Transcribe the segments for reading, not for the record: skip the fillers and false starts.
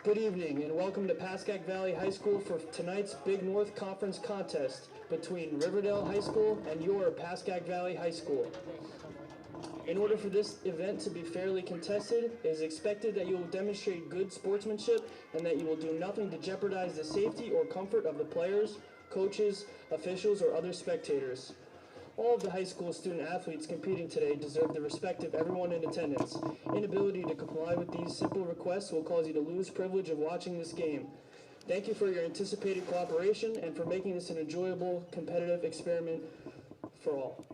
Good evening and welcome to Pascack Valley High School for tonight's Big North Conference contest between Riverdale High School and your Pascack Valley High School. In order for this event to be fairly contested, it is expected that you will demonstrate good sportsmanship and that you will do nothing to jeopardize the safety or comfort of the players, coaches, officials, or other spectators. All of the high school student athletes competing today deserve the respect of everyone in attendance. Inability to comply with these simple requests will cause you to lose privilege of watching this game. Thank you for your anticipated cooperation and for making this an enjoyable, competitive experiment for all.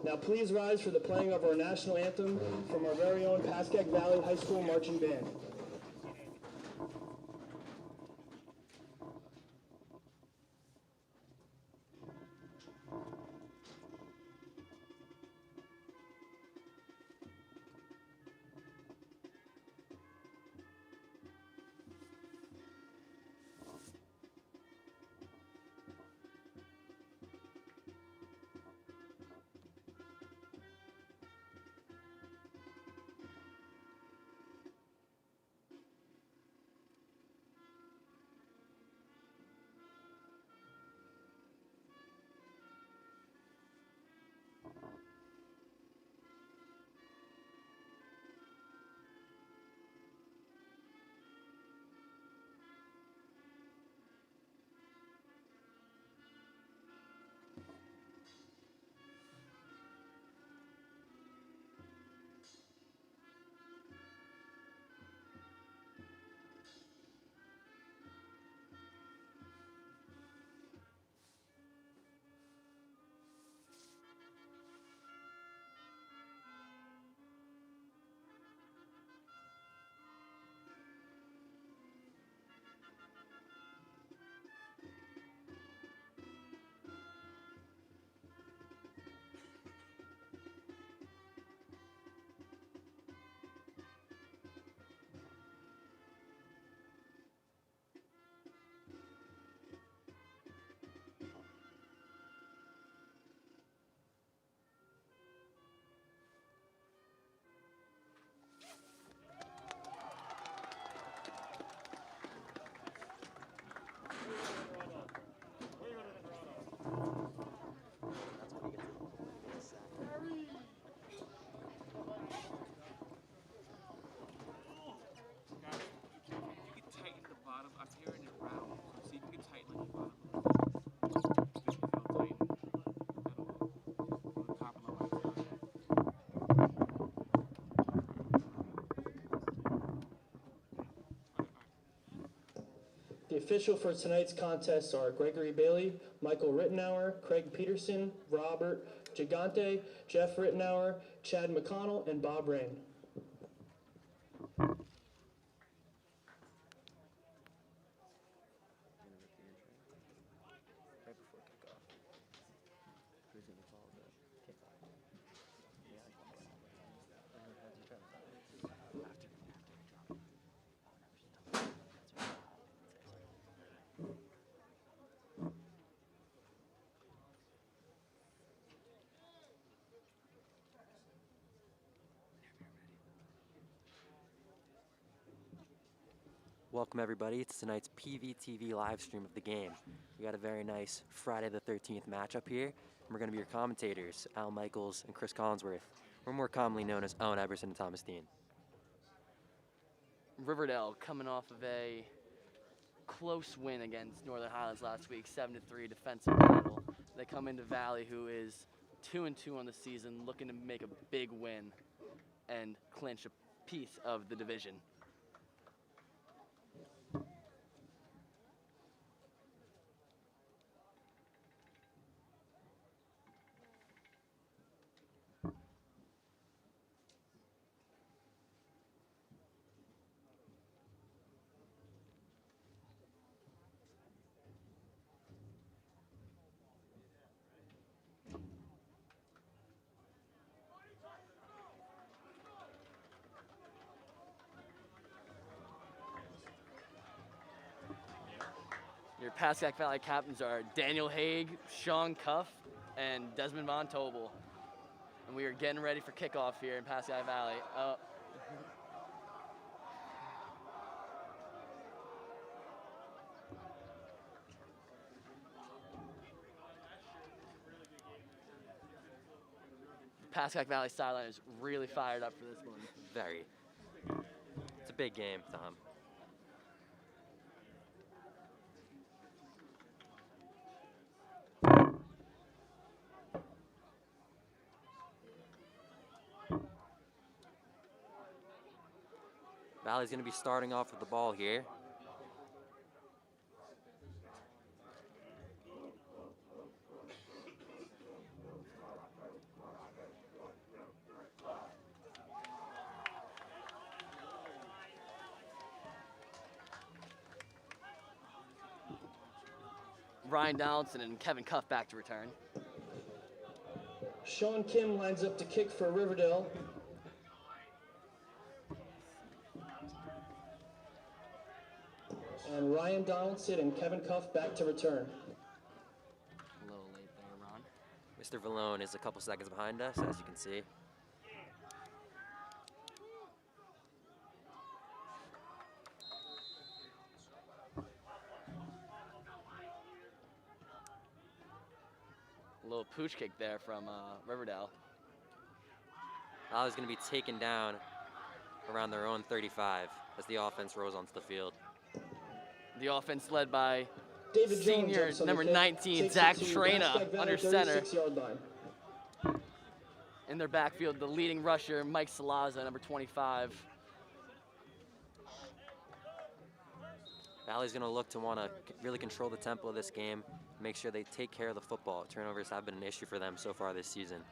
Now please rise for the playing of our national anthem from our very own Pascack Valley High School Marching Band. The official for tonight's contests are Gregory Bailey, Michael Rittenauer, Craig Peterson, Robert Gigante, Jeff Rittenauer, Chad McConnell, and Bob Rain. Welcome everybody to tonight's PVTV live stream of the game. We got a very nice Friday the 13th matchup here, and we're going to be your commentators, Al Michaels and Chris Collinsworth. We're more commonly known as Owen Eberson and Thomas Dean. Riverdale coming off of a close win against Northern Highlands last week, 7-3 defensive battle. They come into Valley, who is 2-2 on the season, looking to make a big win. and clinch a piece of the division. Your Pascack Valley captains are Daniel Haig, Sean Cuff, and Desmond Von Tobel. And we are getting ready for kickoff here in Pascack Valley. Pascack Valley sideline is really fired up for this one. Very. It's a big game, Tom. Valley's going to be starting off with the ball here. Ryan Donaldson and Kevin Cuff back to return. Sean Kim lines up to kick for Riverdale. And Ryan Donaldson and Kevin Cuff back to return. A little late there, Ron. Mr. Vallone is a couple seconds behind us, as you can see. A little pooch kick there from Riverdale. Valley's going to be taken down around their own 35 as the offense rolls onto the field. The offense led by David senior Jones number kick, 19, takes Zach it to Trena, Pascack Valley under center. 36-yard line. In their backfield, the leading rusher, Mike Salaza, number 25. Valley's going to look to want to really control the tempo of this game, make sure they take care of the football. Turnovers have been an issue for them so far this season.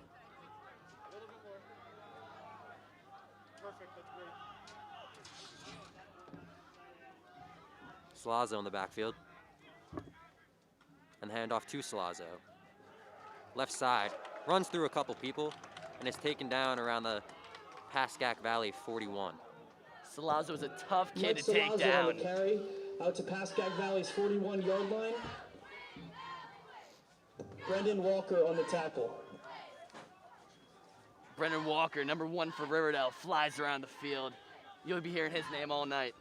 Salazzo in the backfield. And the handoff to Salazzo. Left side, runs through a couple people, and is taken down around the Pascack Valley 41. Salazzo is a tough kid Mike to take Salazzo down. on the carry out to Pascack Valley's 41-yard line. Brendan Walker on the tackle. Brendan Walker, number 1 for Riverdale, flies around the field. You'll be hearing his name all night.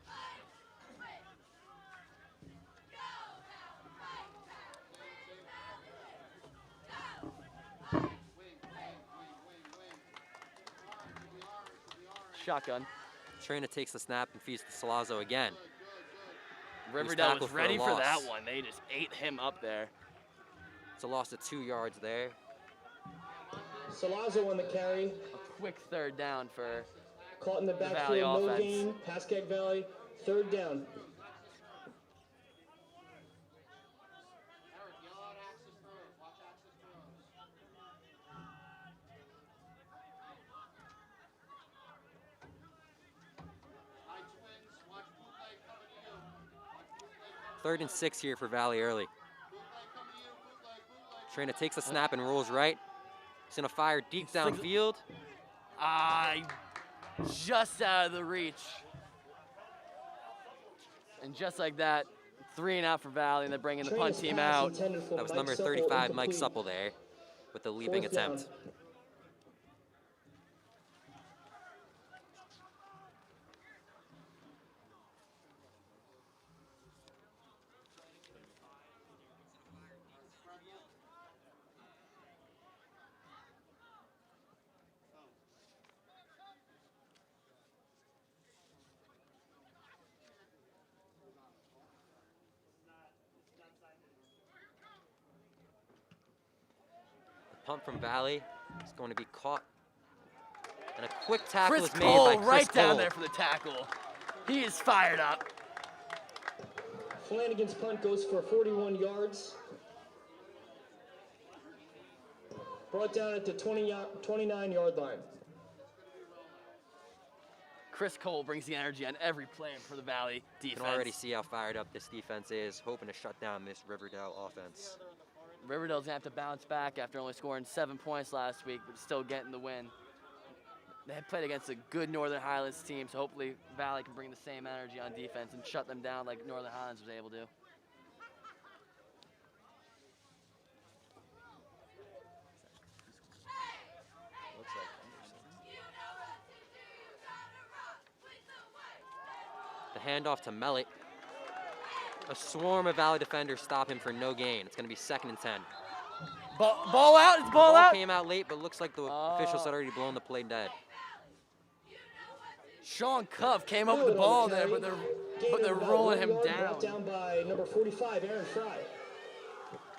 Shotgun. Trina takes the snap and feeds to Salazzo again. Riverdale tackled was for a ready for that loss. one. They just ate him up there. It's a loss of 2 yards there. Salazzo on the carry. A quick third down for Caught in the Valley backfield, no offense. gain. Pascack Valley, third down. Third and 6 here for Valley early. Trina takes a snap and rolls right. He's gonna fire deep downfield. Just out of the reach. And just like that, 3 and out for Valley, and they're bringing the punt team out. That was number 35, Mike Supple there, with the leaping Fourth down. attempt. Punt from Valley is going to be caught And a quick tackle Chris is made Cole by Chris right down Cole. there for the tackle. He is fired up. Flanagan's punt goes for 41 yards. Brought down at the 29-yard line. Chris Cole brings the energy on every play for the Valley You defense. can already see how fired up this defense is, hoping to shut down this Riverdale offense. Riverdale's gonna have to bounce back after only scoring 7 points last week, but still getting the win. They had played against a good Northern Highlands team, so hopefully Valley can bring the same energy on defense and shut them down like Northern Highlands was able to. The handoff to Mellitt. A swarm of Valley defenders stop him for no gain. It's going to be 2nd and 10. Ball out, it's ball out. Came out late, but looks like the officials had already blown the play dead. Sean Cuff came up with the ball there, but they're rolling him down. Brought down by number 45, Aaron Fry.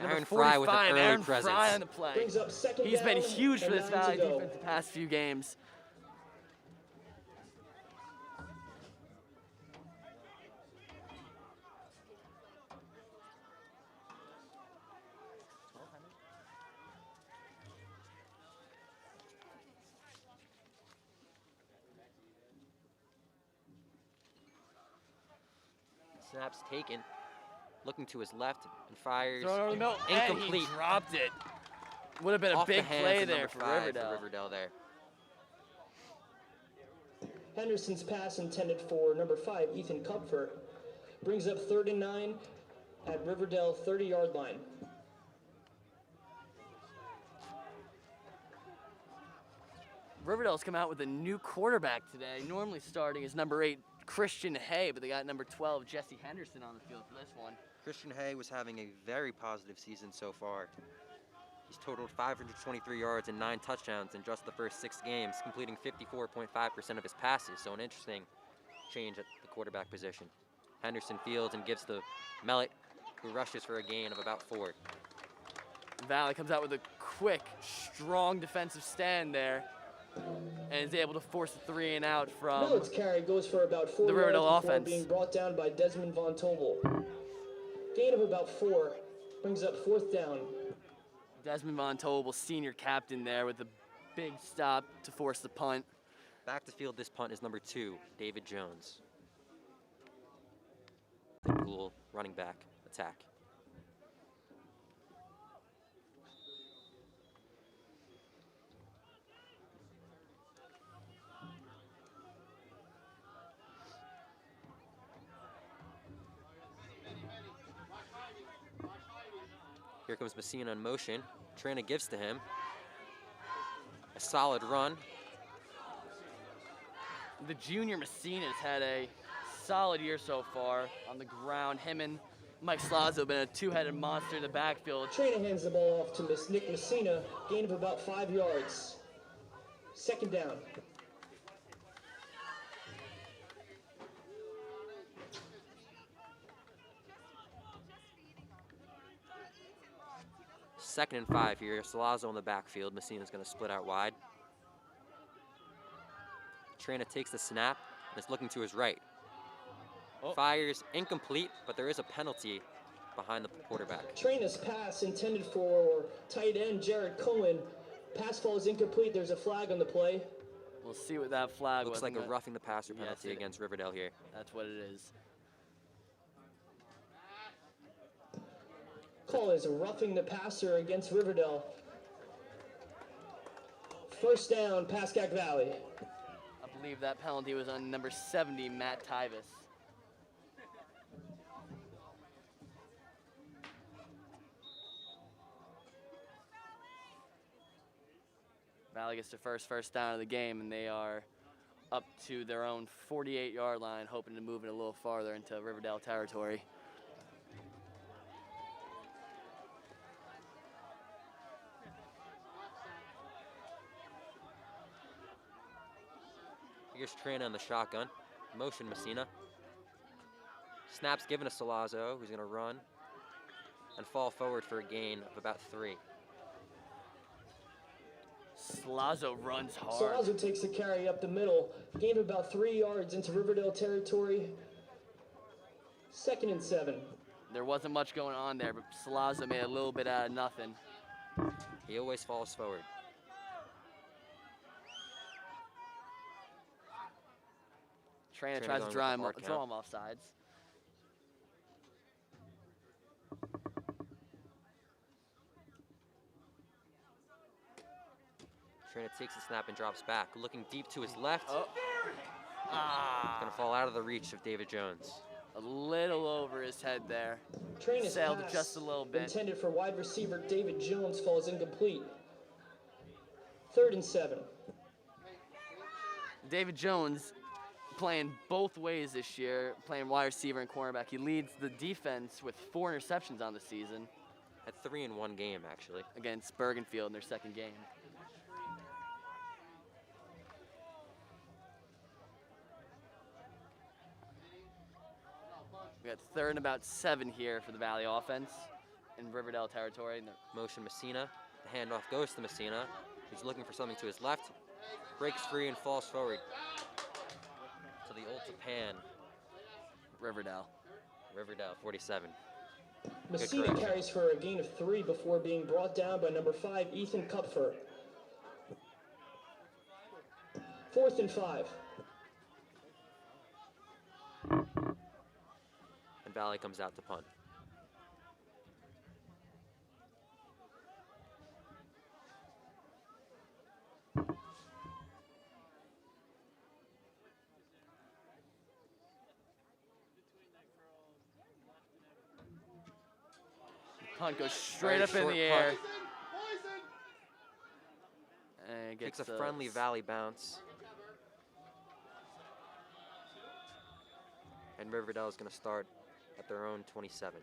Aaron Fry with an early Aaron presence. Fry on the play. Brings up 2nd He's been down huge for and this 9 to Valley go. defense the past few games. Snaps taken. Looking to his left and fires. Thrown over the middle, Incomplete. and he dropped it. Would have been a Off the big hands play of there number for 5 Riverdale. Riverdale there. Henderson's pass intended for number 5, Ethan Kupfer. Brings up 3rd and 9 at Riverdale 30-yard line. Riverdale's come out with a new quarterback today. Normally starting is number 8, Christian Hay, but they got number 12, Jesse Henderson on the field for this one. Christian Hay was having a very positive season so far. He's totaled 523 yards and 9 touchdowns in just the first 6 games, completing 54.5% of his passes, so an interesting change at the quarterback position. Henderson fields and gives to Mellitt, who rushes for a gain of about 4. Valley comes out with a quick, strong defensive stand there, and is able to force a 3 and out from Millett's carry goes for about 4 the Riverdale yards before offense. being brought down by Desmond Von Tobel. Gain of about 4. Brings up 4th down. Desmond Von Tobel, senior captain there with a big stop to force the punt. Back to field this punt is number 2, David Jones. Cool running back attack. Here comes Messina in motion. Trina gives to him. A solid run. The junior Messina's had a solid year so far on the ground. Him and Mike Slazo have been a 2-headed monster in the backfield. Trina hands the ball off to Nick Messina. Gain of about 5 yards. 2nd down. Second and 5 here. Salazo in the backfield. Messina's going to split out wide. Trina takes the snap and is looking to his right. Fires incomplete, but there is a penalty behind the quarterback. Trina's pass intended for tight end Jared Cohen. Pass falls incomplete. There's a flag on the play. We'll see what that flag Looks was. like a roughing the passer Yes, penalty against Riverdale here. That's what it is. Call is roughing the passer against Riverdale. 1st down, Pascack Valley. I believe that penalty was on number 70, Matt Tyvis. Valley gets their first down of the game, and they are up to their own 48-yard line, hoping to move it a little farther into Riverdale territory. Here's Trina on the shotgun. Motion Messina. Snaps given to Salazo, who's going to run and fall forward for a gain of about 3. Salazzo runs hard. Salazzo takes the carry up the middle, gain of about 3 yards into Riverdale territory. 2nd and 7. There wasn't much going on there, but Salazzo made a little bit out of nothing. He always falls forward. Trainer tries to throw him off sides. Trainer takes the snap and drops back, looking deep to his left. Oh. Gonna fall out of the reach of David Jones. A little over his head there. Trainer's Sailed pass, just a little bit. intended for wide receiver David Jones, falls incomplete. 3rd and 7. David Jones playing both ways this year, playing wide receiver and cornerback. He leads the defense with 4 interceptions on the season. Had 3 in one game, actually. Against Bergenfield in their second game. We got 3rd and about 7 here for the Valley offense in Riverdale territory. Motion Messina. The handoff goes to Messina. He's looking for something to his left. Breaks free and falls forward to the Ulta Pan. Riverdale. Riverdale, 47. Messina carries for a gain of 3 before being brought down by number 5, Ethan Kupfer. 4th and 5. And Valley comes out to punt. Punt goes straight up in the air. And Kicks a friendly Valley bounce. And Riverdale is going to start at their own 27.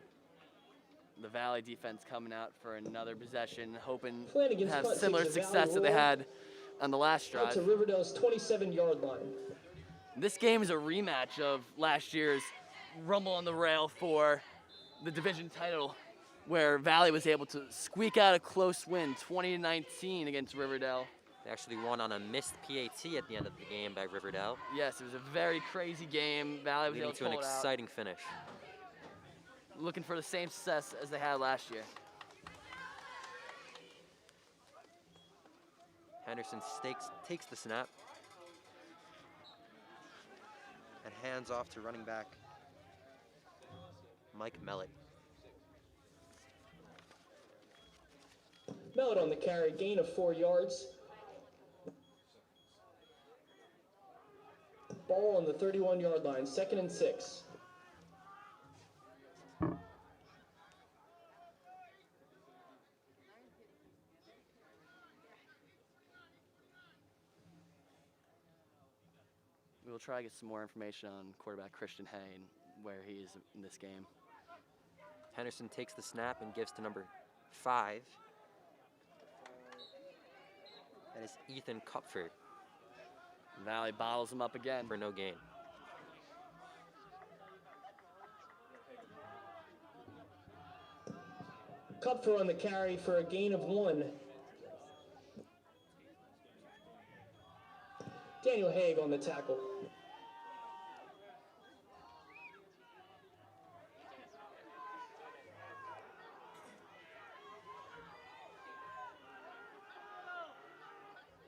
The Valley defense coming out for another possession, hoping to Flanagan's have punt similar takes the success that they Valley had on the last out drive. to Riverdale's 27-yard line. This game is a rematch of last year's Rumble on the Rail for the division title, where Valley was able to squeak out a close win, 20-19 against Riverdale. They actually won on a missed PAT at the end of the game by Riverdale, Yes, it was a very crazy game. Valley was leading able to to an pull it out. exciting finish. Looking for the same success as they had last year. Henderson takes the snap and hands off to running back Mike Mellett. Mellett on the carry, gain of 4 yards. Ball on the 31-yard line, 2nd and 6. We will try to get some more information on quarterback Christian Hay and where he is in this game. Henderson takes the snap and gives to number 5. That is Ethan Kupfer Valley bottles him up again. for no gain. Kupfer on the carry for a gain of 1. Daniel Haig on the tackle.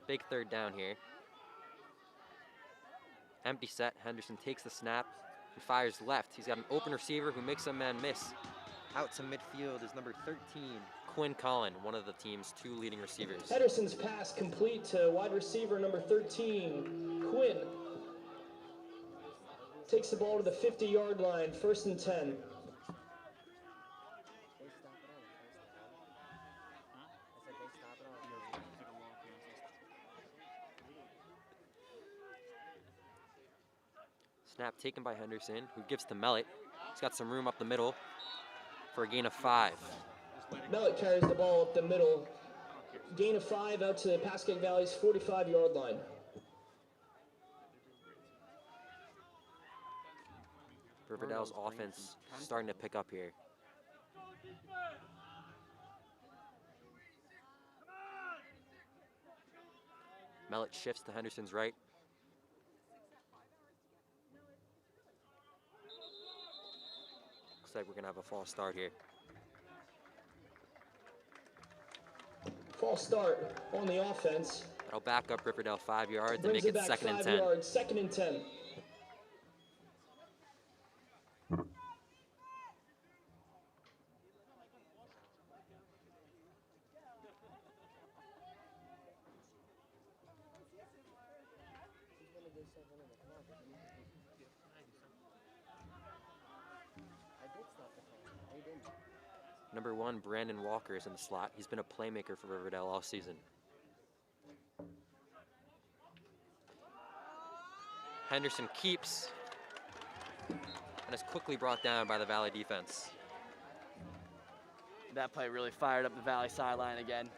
Big 3rd down here. Empty set. Henderson takes the snap and fires left. He's got an open receiver who makes a man miss. Out to midfield is number 13, Quinn Collin, one of the team's 2 leading receivers. Henderson's pass complete to wide receiver number 13, Quinn. Takes the ball to the 50-yard line, 1st and 10. Snap taken by Henderson, who gives to Mellett. He's got some room up the middle for a gain of 5. Mellett carries the ball up the middle. Gain of 5 out to Pascack Valley's 45-yard line. Riverdale's offense starting to pick up here. Mellett shifts to Henderson's right. Looks like we're going to have a false start here. False start on the offense. That'll back up Riverdale 5 yards and Brings make it back 2nd and 5 10. yards, 2nd and 10. Number 1, Brandon Walker is in the slot. He's been a playmaker for Riverdale all season. Henderson keeps and is quickly brought down by the Valley defense. That play really fired up the Valley sideline again.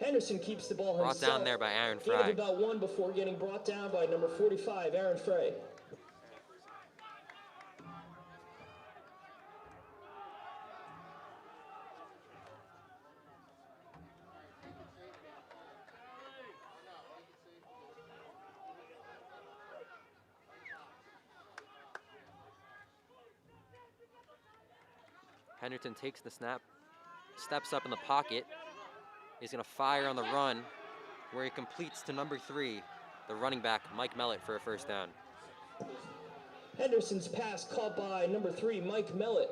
Henderson keeps the ball himself. Brought down there by Aaron Gain of Fry. about 1 before getting brought down by number 45, Aaron Frey. Henderson takes the snap, steps up in the pocket. He's going to fire on the run, where he completes to number 3, the running back, Mike Mellett, for a first down. Henderson's pass caught by number 3, Mike Mellett.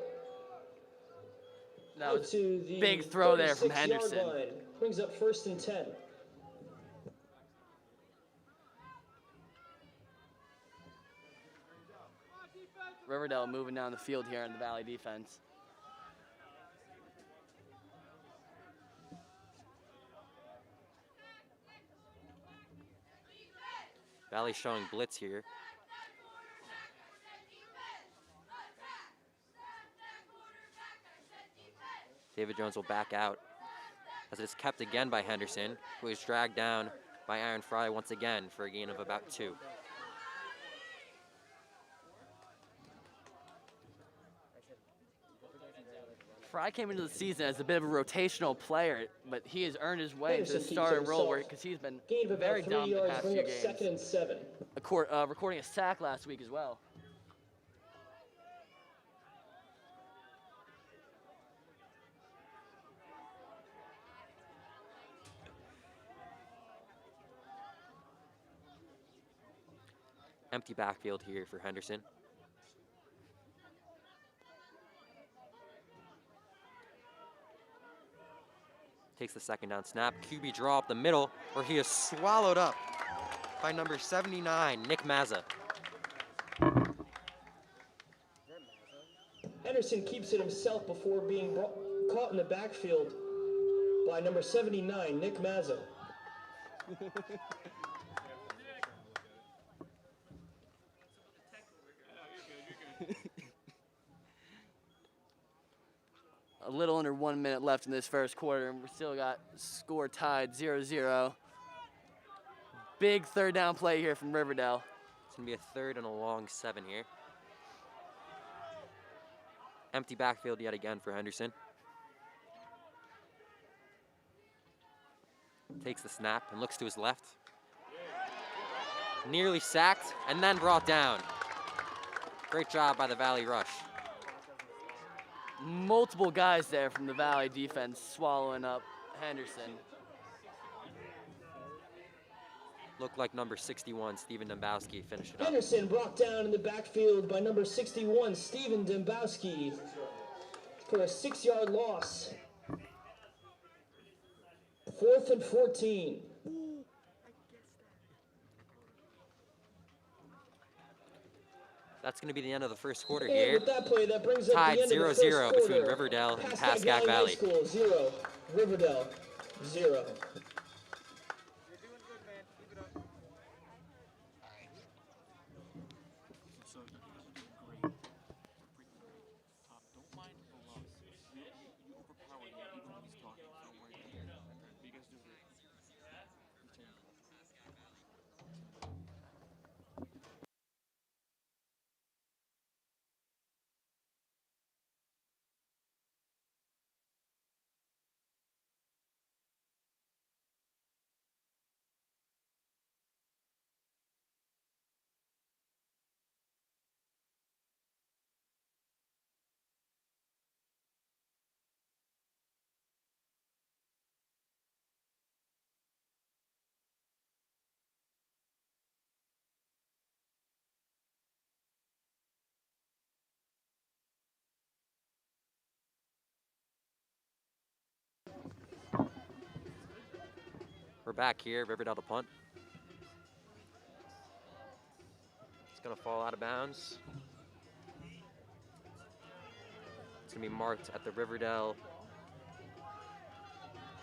That was to the big throw there from 36-yard Henderson. line. Brings up 1st and 10. Riverdale moving down the field here in the Valley defense. Valley showing blitz here. David Jones will back out as it is kept again by Henderson, who is dragged down by Aaron Fry once again for a gain of about 2. Fry came into the season as a bit of a rotational player, but he has earned his way into the Henderson starting keeps role himself. because he's been Gain of about very 3 dominant the yards, past bring few up games. 2nd and 7. Recording a sack last week as well. Empty backfield here for Henderson. Takes the 2nd down snap. QB draw up the middle, where he is swallowed up by number 79, Nick Mazza. Henderson keeps it himself before being caught in the backfield by number 79, Nick Mazza. A little under 1 minute left in this first quarter, and we still got score tied 0-0. Big 3rd down play here from Riverdale. It's going to be a 3rd and a long 7 here. Empty backfield yet again for Henderson. Takes the snap and looks to his left. Nearly sacked and then brought down. Great job by the Valley rush. Multiple guys there from the Valley defense swallowing up Henderson. Looked like number 61, Steven Dembowski, finished it up. Henderson brought down in the backfield by number 61, Steven Dembowski, for a 6-yard loss. 4th and 14. That's going to be the end of the first quarter And here. with that play, that brings up Tied the end of the 0-0 first between quarter. Riverdale and Pascack Pascack Valley. High School 0, Riverdale 0. We're back here, Riverdale to punt. It's gonna fall out of bounds. It's gonna be marked at the Riverdale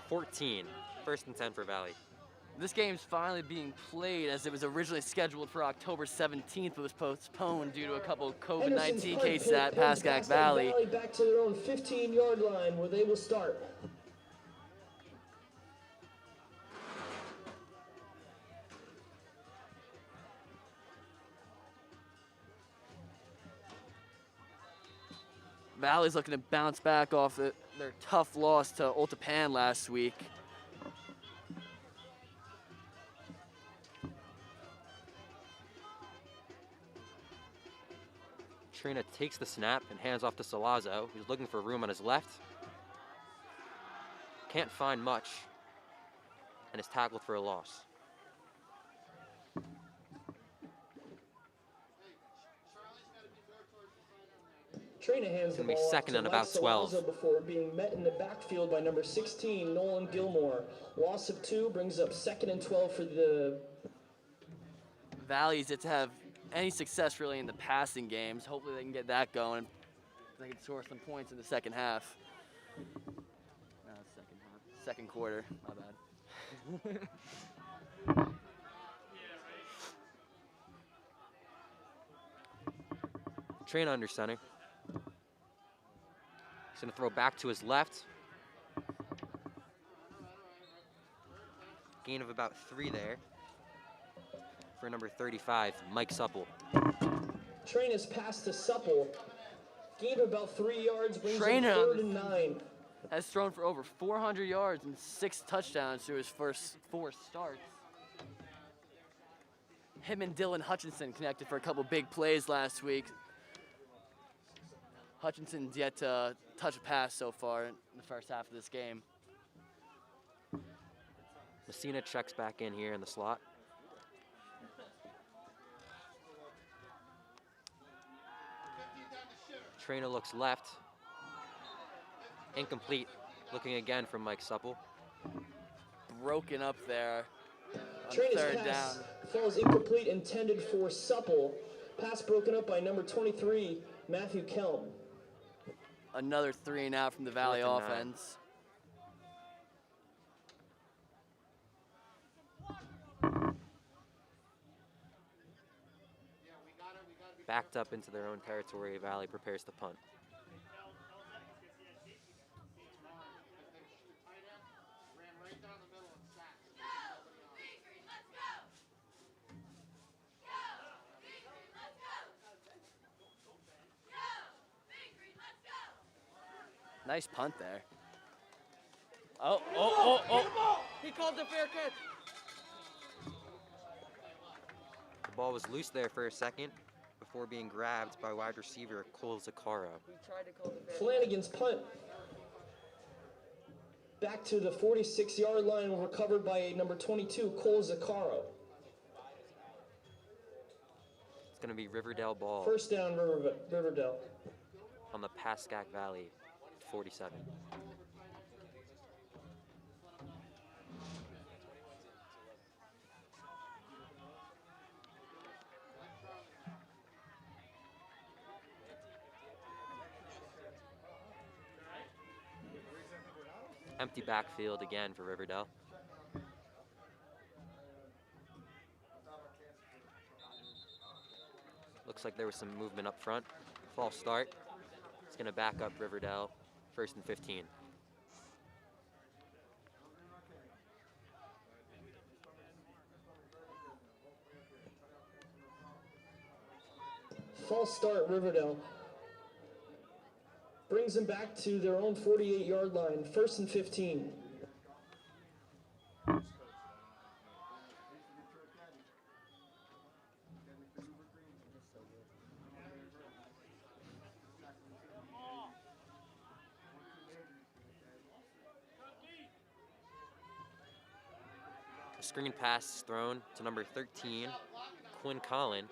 14. 1st and 10 for Valley. This game's finally being played as it was originally scheduled for October 17th, but was postponed due to a couple COVID-19 cases at Pascack Valley. Back to their own 15-yard line where they will start. Valley's looking to bounce back off their tough loss to Ultapan last week. Trina takes the snap and hands off to Salazzo. He's looking for room on his left. Can't find much and is tackled for a loss. Trina hands the Gonna be ball second to and Mike about 12. Salazzo before being met in the backfield by number 16, Nolan Gilmore. Loss of 2 brings up 2nd and 12 for the Valley's yet to have any success really in the passing games. Hopefully they can get that going. They can score some points in the second half. Second quarter, my bad. Trina under center. He's gonna throw back to his left. Gain of about 3 there for number 35, Mike Supple. Trina's pass to Supple. Gain of about 3 yards, brings Trina up 3rd and 9. Has thrown for over 400 yards and 6 touchdowns through his first 4 starts. Him and Dylan Hutchinson connected for a couple big plays last week. Hutchinson's yet to touch a pass so far in the first half of this game. Messina checks back in here in the slot. Trina looks left. Incomplete. Looking again from Mike Supple. Broken up there on Trina's 3rd pass down. falls incomplete, intended for Supple. Pass broken up by number 23, Matthew Kelm. Another 3 and out from the Valley 4th and 9. offense. Backed up into their own territory, Valley prepares to punt. Nice punt there. Oh. He called the fair catch. The ball was loose there for a second before being grabbed by wide receiver Cole Zaccaro. Flanagan's punt. Back to the 46-yard line, recovered by number 22, Cole Zaccaro. It's going to be Riverdale ball 1st down, Riverdale. on the Pascack Valley 47. Empty backfield again for Riverdale. Looks like there was some movement up front. False start. It's going to back up Riverdale, 1st and 15. False start, Riverdale. Brings them back to their own 48-yard line, 1st and 15. A screen pass is thrown to number 13, Quinn Collin,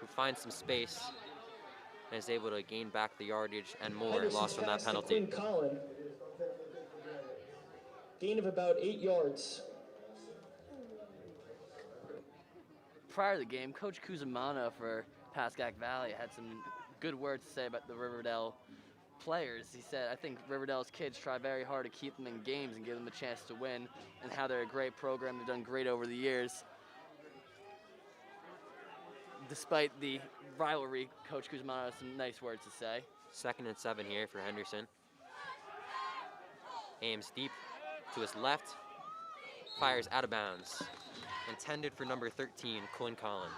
who finds some space and is able to gain back the yardage and more Henderson's lost from that pass to penalty. Quinn Collin. Gain of about 8 yards. prior to the game, Coach Cusimano for Pascack Valley had some good words to say about the Riverdale players. He said, I think Riverdale's kids try very hard to keep them in games and give them a chance to win, and how they're a great program. They've done great over the years. Despite the rivalry, Coach Cusimano has some nice words to say. 2nd and 7 here for Henderson. Aims deep to his left, fires out of bounds. Intended for number 13, Quinn Collin.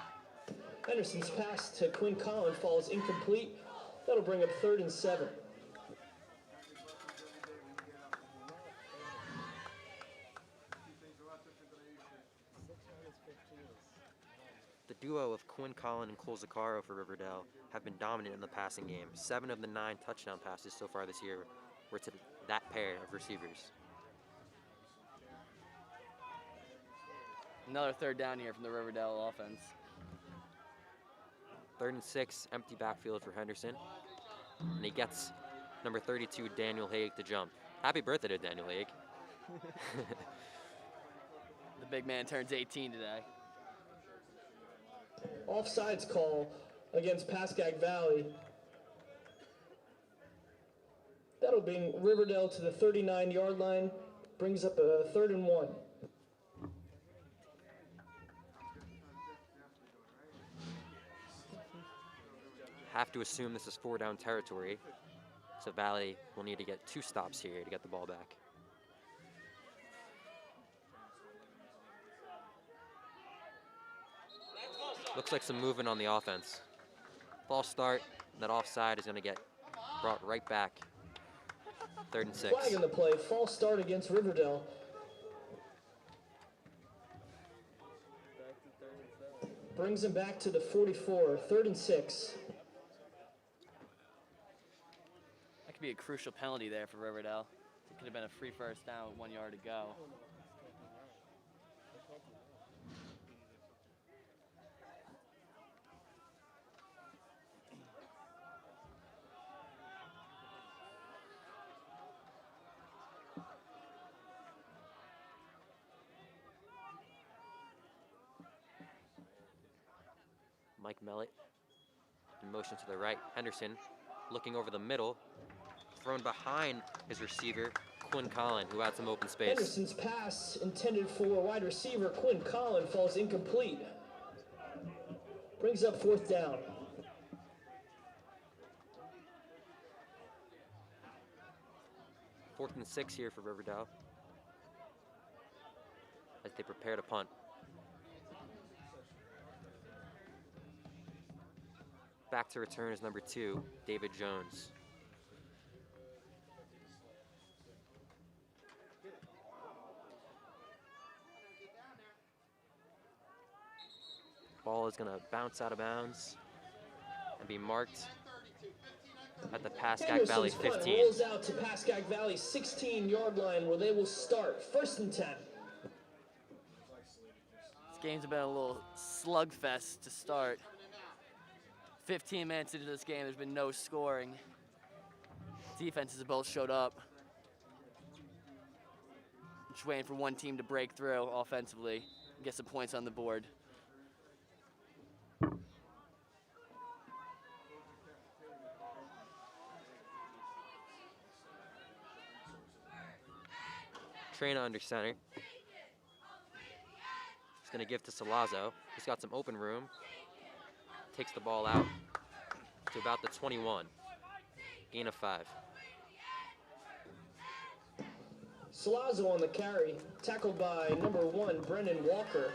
Henderson's pass to Quinn Collin falls incomplete. That'll bring up 3rd and 7. The duo of Quinn Collin and Cole Zaccaro for Riverdale have been dominant in the passing game. 7 of the 9 touchdown passes so far this year were to that pair of receivers. Another 3rd down here from the Riverdale offense. 3rd and 6, empty backfield for Henderson. And he gets number 32, Daniel Haig, to jump. Happy birthday to Daniel Haig. The big man turns 18 today. Offsides call against Pascack Valley. That'll bring Riverdale to the 39-yard line. Brings up a 3rd and 1. Have to assume this is 4-down territory, so Valley will need to get 2 stops here to get the ball back. Looks like some movement on the offense. False start, that offside is going to get brought right back. 3rd and 6. Flag in the play, false start against Riverdale. Brings him back to the 44, 3rd and 6. That could be a crucial penalty there for Riverdale. It could have been a free 1st down with 1 yard to go. Mike Mellett in motion to the right. Henderson looking over the middle, thrown behind his receiver, Quinn Collin, who had some open space. Henderson's pass intended for wide receiver Quinn Collin falls incomplete. Brings up 4th down. Fourth and 6 here for Riverdale as they prepare to punt. Back to return is number 2, David Jones. Ball is going to bounce out of bounds and be marked at the Pascack Valley 15. Rolls out to Pascack Valley 16-yard line where they will start. 1st and 10. This game's been a little slugfest to start. 15 minutes into this game, there's been no scoring. Defenses have both showed up. Just waiting for one team to break through offensively and get some points on the board. Trina under center. He's going to give to Salazzo. He's got some open room. Takes the ball out to about the 21. Gain of 5. Salazzo on the carry, tackled by number 1, Brendan Walker.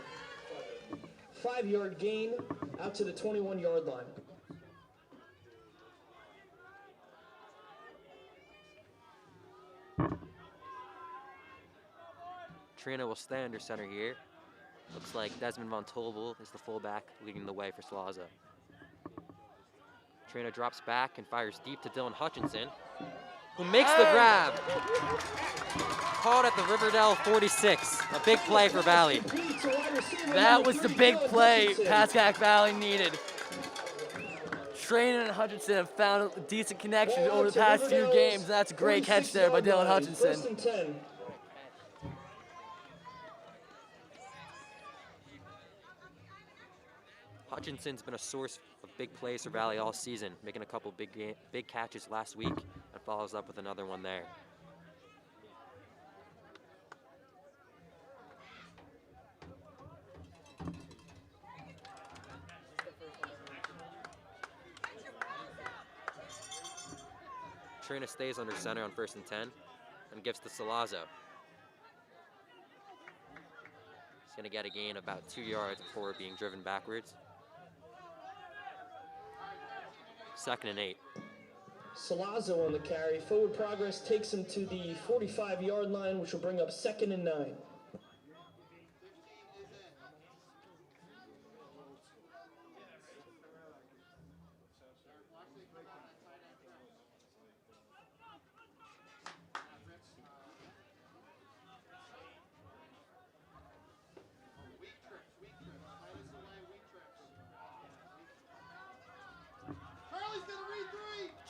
5-yard gain out to the 21-yard line. Trina will stay under center here. Looks like Desmond Von Tolbel is the fullback leading the way for Salazzo. Trina drops back and fires deep to Dylan Hutchinson, who makes the grab. Caught at the Riverdale 46. A big play for Valley. That was the big play Pascack Valley needed. Trina and Hutchinson have found decent connections over the past few games. That's a great catch there by Dylan Hutchinson. 1st and 10. Hutchinson's been a source of big plays for Valley all season, making a couple big catches last week and follows up with another one there. Trina stays under center on 1st and 10 and gives to Salazzo. He's going to get a gain of about 2 yards before being driven backwards. 2nd and 8. Salazzo on the carry. Forward progress takes him to the 45-yard line, which will bring up 2nd and 9.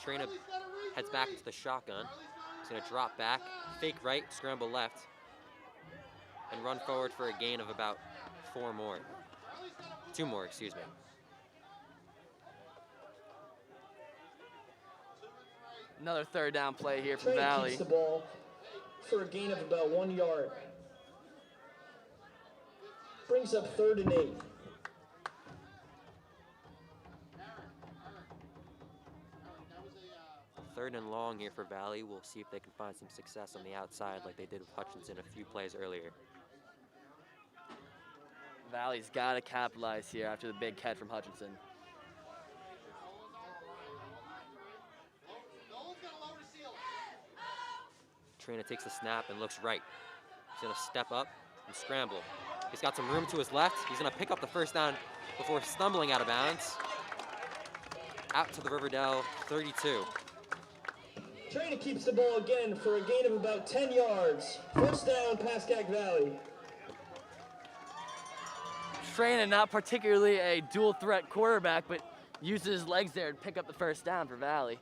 Trina heads back into the shotgun. He's going to drop back, fake right, scramble left, and run forward for a gain of about 2 more, excuse me. Another 3rd down play here from Trina Valley. keeps the ball for a gain of about 1 yard. Brings up 3rd and 8. Third and long here for Valley. We'll see if they can find some success on the outside like they did with Hutchinson a few plays earlier. Valley's got to capitalize here after the big catch from Hutchinson. Trina takes the snap and looks right. He's going to step up and scramble. He's got some room to his left. He's going to pick up the 1st down before stumbling out of bounds. Out to the Riverdale 32. Trina keeps the ball again for a gain of about 10 yards. 1st down, Pascack Valley. Trina, not particularly a dual threat quarterback, but uses his legs there to pick up the 1st down for Valley.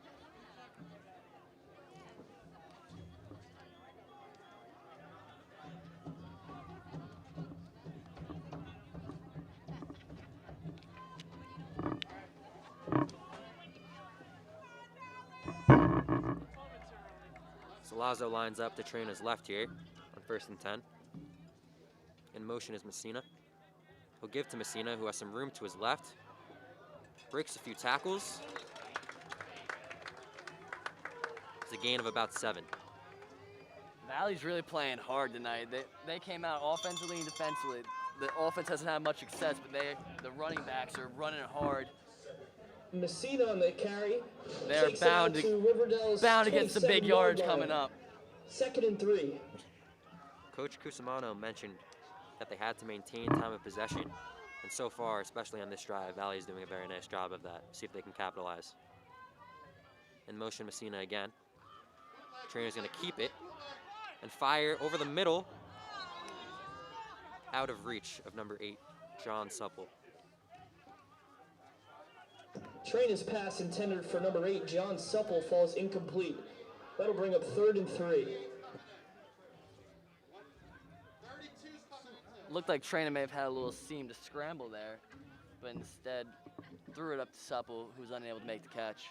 Salazzo lines up to Trina's left here on 1st and 10. In motion is Messina. He'll give to Messina, who has some room to his left. Breaks a few tackles. It's a gain of about 7. Valley's really playing hard tonight. They came out offensively and defensively. The offense hasn't had much success, but the running backs are running hard. Messina on the carry. They're bound to get some big yards coming up. 2nd and 3. Coach Cusimano mentioned that they had to maintain time of possession, and so far, especially on this drive, Valley is doing a very nice job of that. See if they can capitalize. In motion, Messina again. Trainer's going to keep it and fire over the middle, out of reach of number 8, John Supple. Trina's pass intended for number 8, John Supple, falls incomplete. That'll bring up 3rd and 3. Looked like Trina may have had a little seam to scramble there, but instead threw it up to Supple, who was unable to make the catch.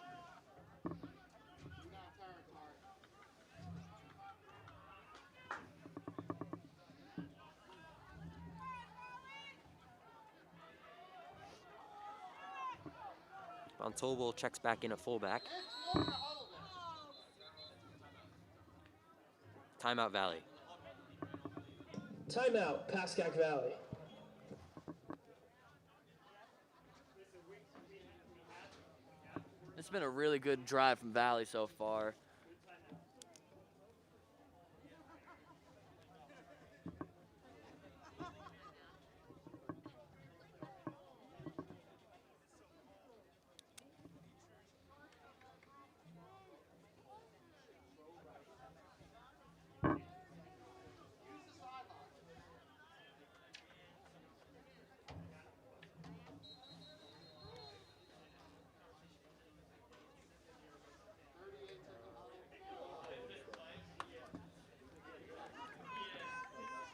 Von Tobel checks back in at fullback. Timeout Valley. Timeout, Pascack Valley. It's been a really good drive from Valley so far.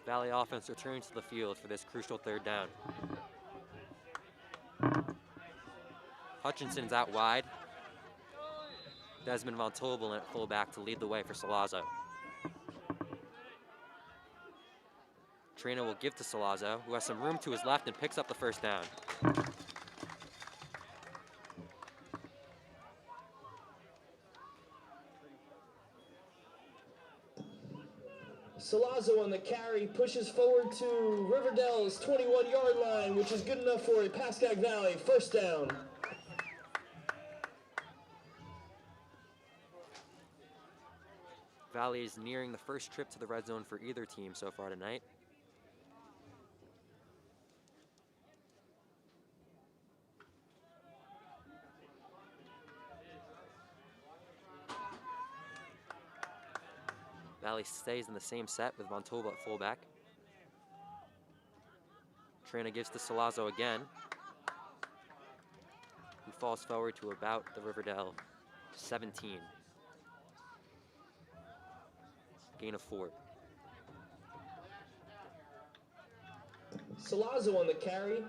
Valley offense returns to the field for this crucial 3rd down. Hutchinson's out wide. Desmond Von Tobel at fullback to lead the way for Salazzo. Trina will give to Salazzo, who has some room to his left and picks up the first down. Salazzo on the carry pushes forward to Riverdale's 21-yard line, which is good enough for a Pascack Valley first down. Valley is nearing the first trip to the red zone for either team so far tonight. Valley stays in the same set with Von Tobel at fullback. Trina gives to Salazzo again, who falls forward to about the Riverdale 17. Gain of 4. Salazzo on the carry.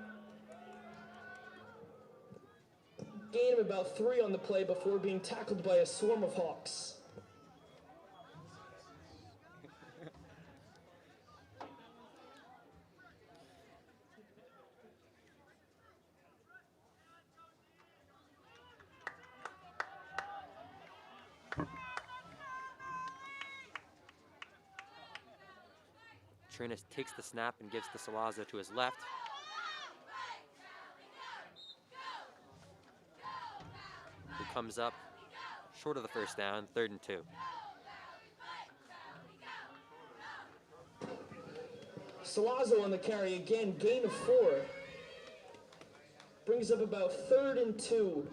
Gain of about 3 on the play before being tackled by a swarm of Hawks. Trina takes the snap and gives to Salazzo to his left. Who comes up short of the first down, 3rd and 2. Salazzo on the carry again, gain of 4. Brings up about 3rd and 2.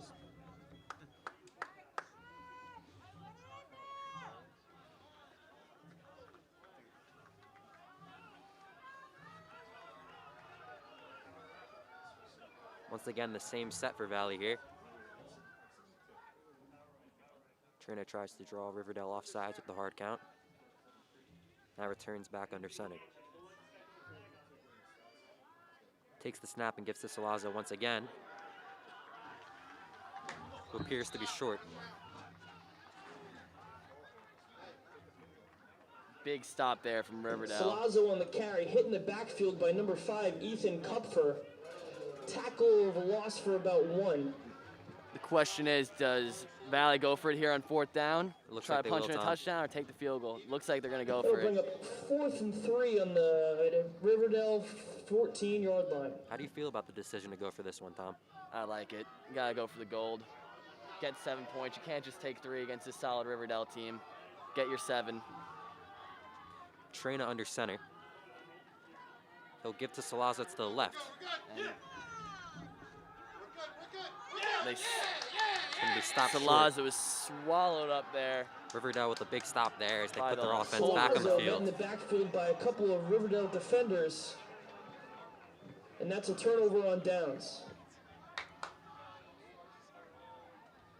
Once again, the same set for Valley here. Trina tries to draw Riverdale offsides with the hard count. Now returns back under center. Takes the snap and gives to Salazzo once again, who appears to be short. Big stop there from Riverdale. Salazzo on the carry, hit in the backfield by number 5, Ethan Kupfer. Tackle of a loss for about 1. The question is, does Valley go for it here on 4th down? Try like to punch in a touchdown or take the field goal? Looks like they're going to go It'll for bring it. up 4th and 3 on the Riverdale 14-yard line. How do you feel about the decision to go for this one, Tom? I like it. You got to go for the gold. Get 7 points. You can't just take 3 against this solid Riverdale team. Get your 7. Trina under center. He'll give to Salazzo to the left. And Gonna be stopped short. Salazzo is swallowed up there. Riverdale with a big stop there as they By put their the offense back on the Salazzo hit in field. the backfield by a couple of Riverdale defenders. And that's a turnover on downs.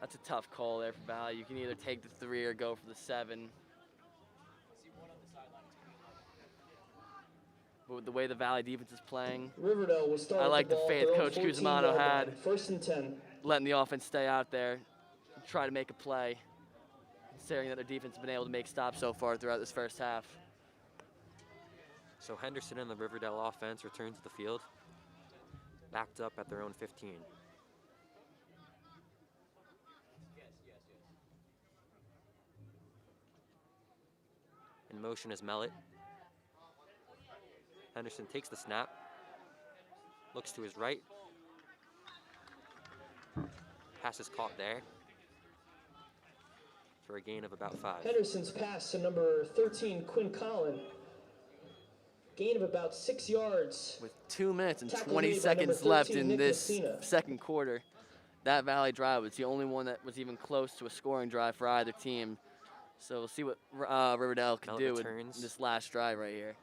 That's a tough call there for Valley. You can either take the 3 or go for the 7. But with the way the Valley defense is playing, Riverdale will start I like the ball faith at their own Coach 14-yard Cusimano line. had. 1st and 10. letting the offense stay out there, try to make a play, considering that their defense has been able to make stops so far throughout this first half. So Henderson and the Riverdale offense return to the field, backed up at their own 15. In motion is Mellett. Henderson takes the snap, looks to his right. Pass is caught there for a gain of about 5. Henderson's pass to number 13, Quinn Collin. Gain of about 6 yards. With 2 minutes and Tackle 20 made by seconds number left 13, in Nick this Messina. second quarter, that Valley drive was the only one that was even close to a scoring drive for either team. So we'll see what Riverdale can Mellett do with returns. this last drive right here.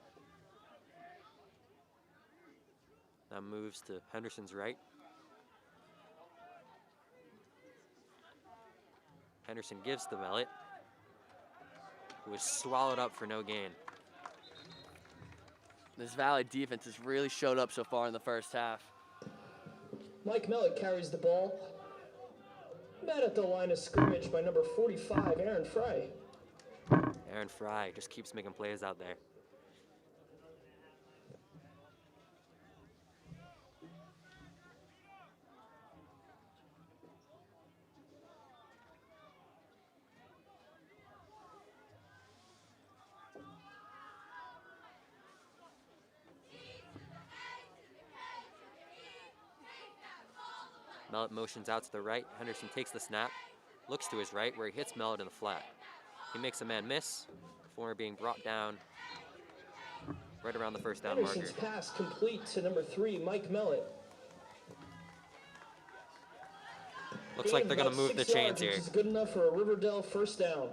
Now moves to Henderson's right. Henderson gives to Mellett, who is swallowed up for no gain. This Valley defense has really showed up so far in the first half. Mike Mellett carries the ball. Met at the line of scrimmage by number 45, Aaron Fry. Aaron Fry just keeps making plays out there. Mellett motions out to the right. Henderson takes the snap, looks to his right where he hits Mellett in the flat. He makes a man miss before being brought down right around the first down Henderson's marker. pass complete to number 3, Mike Mellett. Looks like they're going to move the 6 chains yards, here. which is good enough for a Riverdale first down.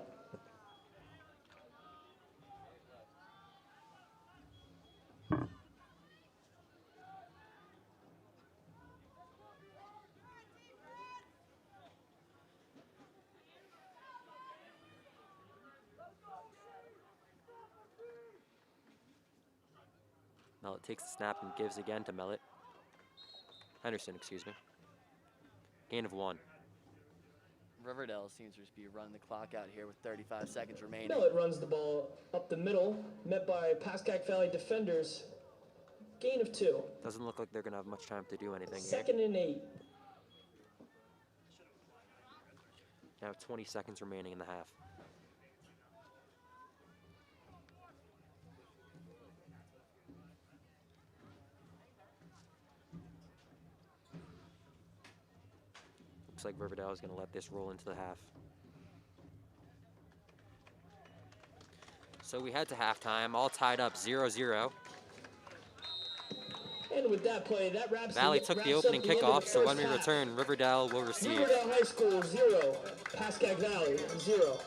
Mellett takes the snap and gives again to Mellett. Henderson, excuse me. Gain of 1. Riverdale seems to just be running the clock out here with 35 seconds remaining. Mellett runs the ball up the middle, met by Pascack Valley defenders. Gain of 2. Doesn't look like they're going to have much time to do anything here. 2nd and 8. Now 20 seconds remaining in the half. Looks like Riverdale is going to let this roll into the half. So we head to halftime, all tied up 0-0. And with that play, that wraps Valley took the opening up the end of kickoff, the so when first we half. return, Riverdale will receive. Riverdale High School 0, Pascack Valley 0.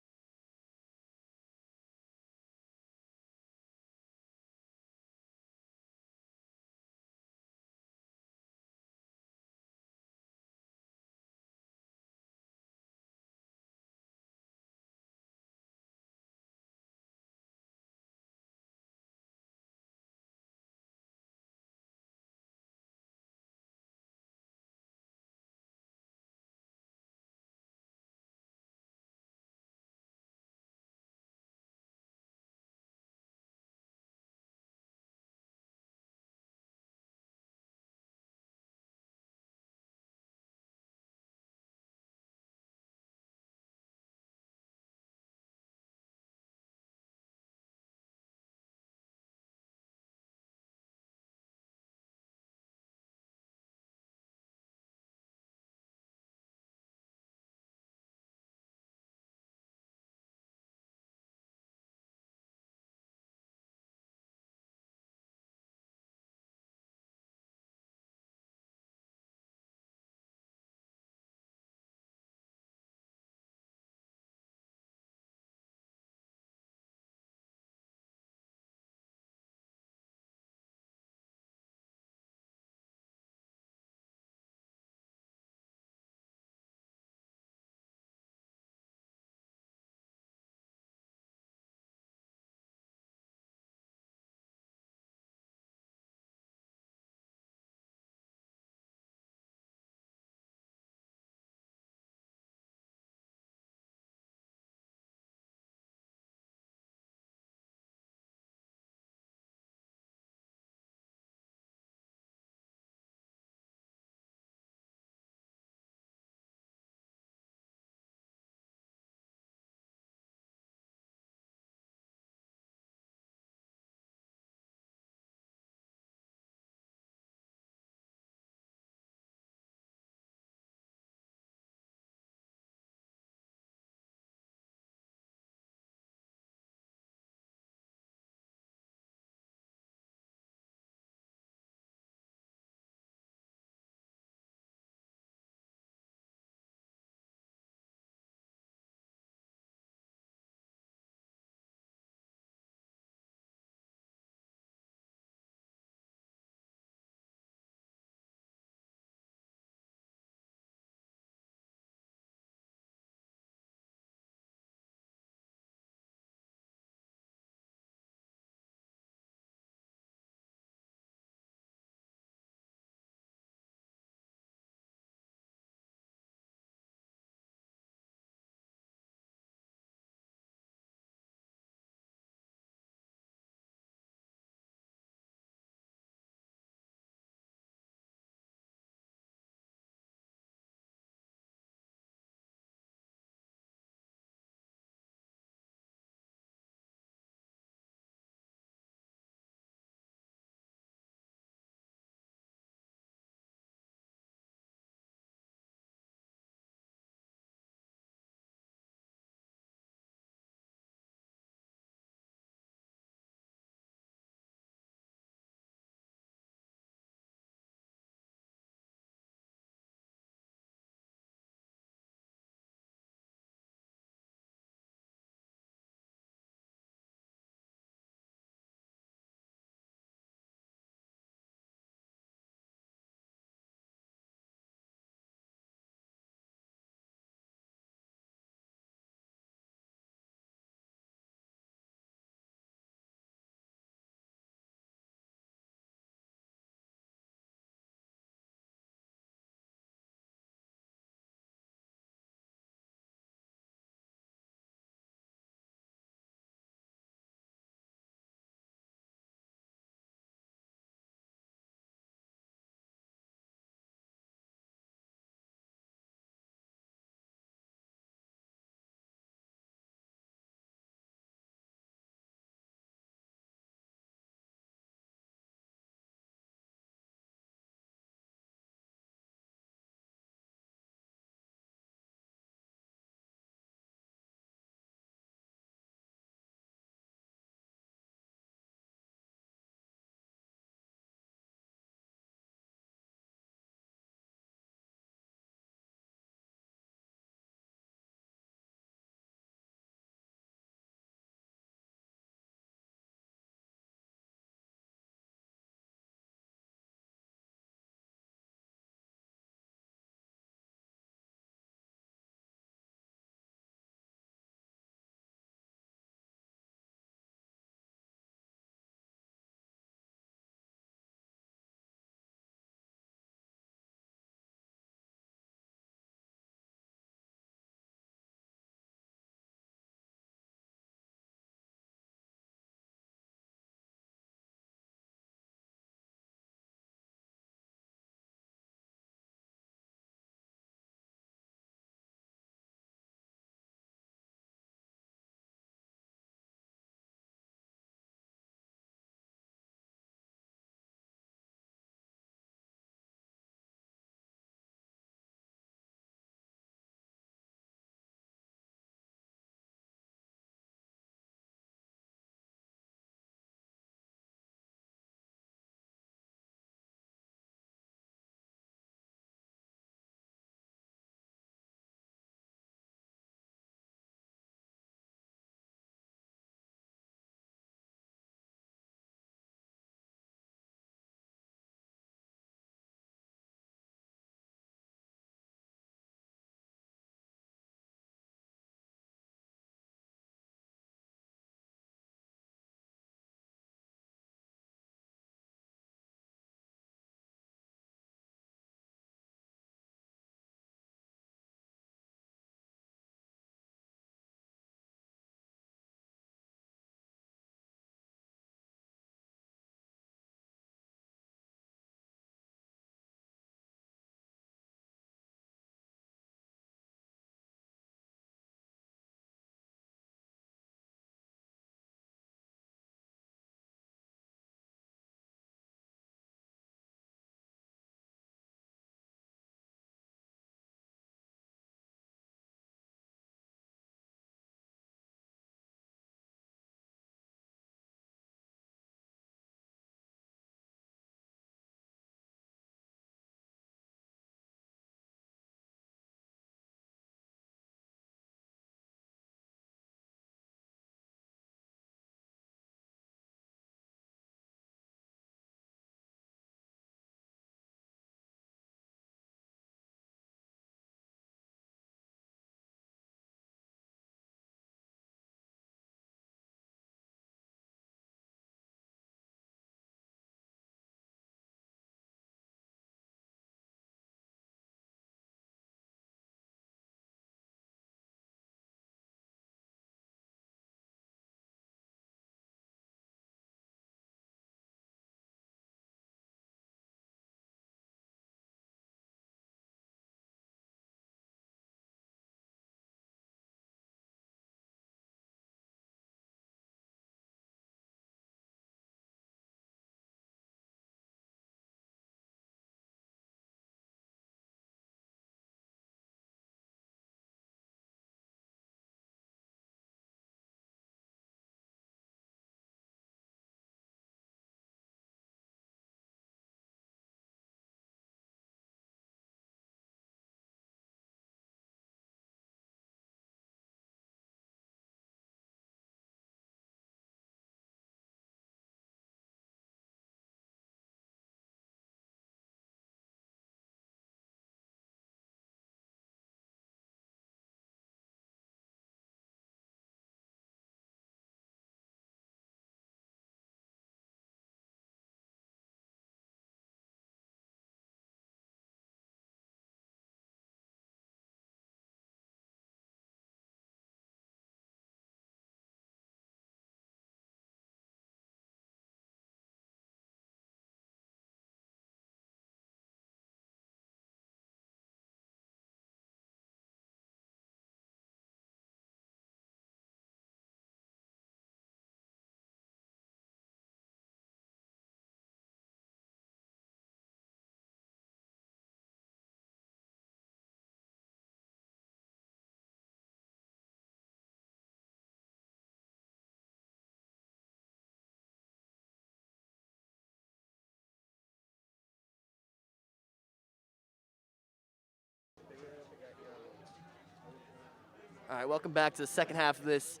All right, welcome back to the second half of this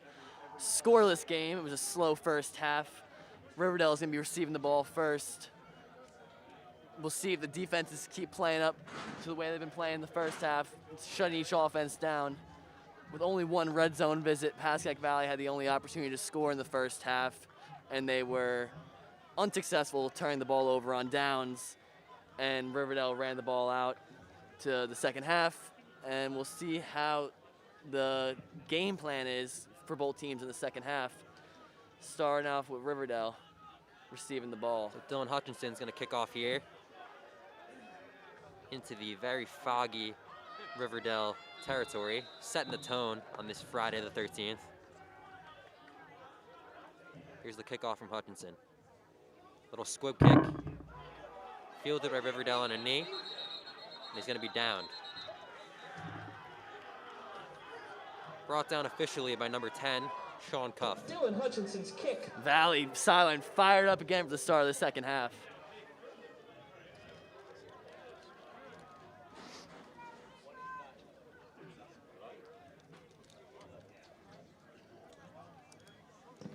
scoreless game. It was a slow first half. Riverdale is going to be receiving the ball first. We'll see if the defenses keep playing up to the way they've been playing the first half, shutting each offense down. With only one red zone visit, Pascack Valley had the only opportunity to score in the first half, and they were unsuccessful turning the ball over on downs, and Riverdale ran the ball out to the second half, and we'll see how the game plan is for both teams in the second half. Starting off with Riverdale receiving the ball. So Dylan Hutchinson's going to kick off here into the very foggy Riverdale territory, setting the tone on this Friday the 13th. Here's the kickoff from Hutchinson. Little squib kick. Fielded by Riverdale on a knee. And he's going to be downed. Brought down officially by number 10, Sean Cuff. Dylan Hutchinson's kick. Valley sideline fired up again for the start of the second half.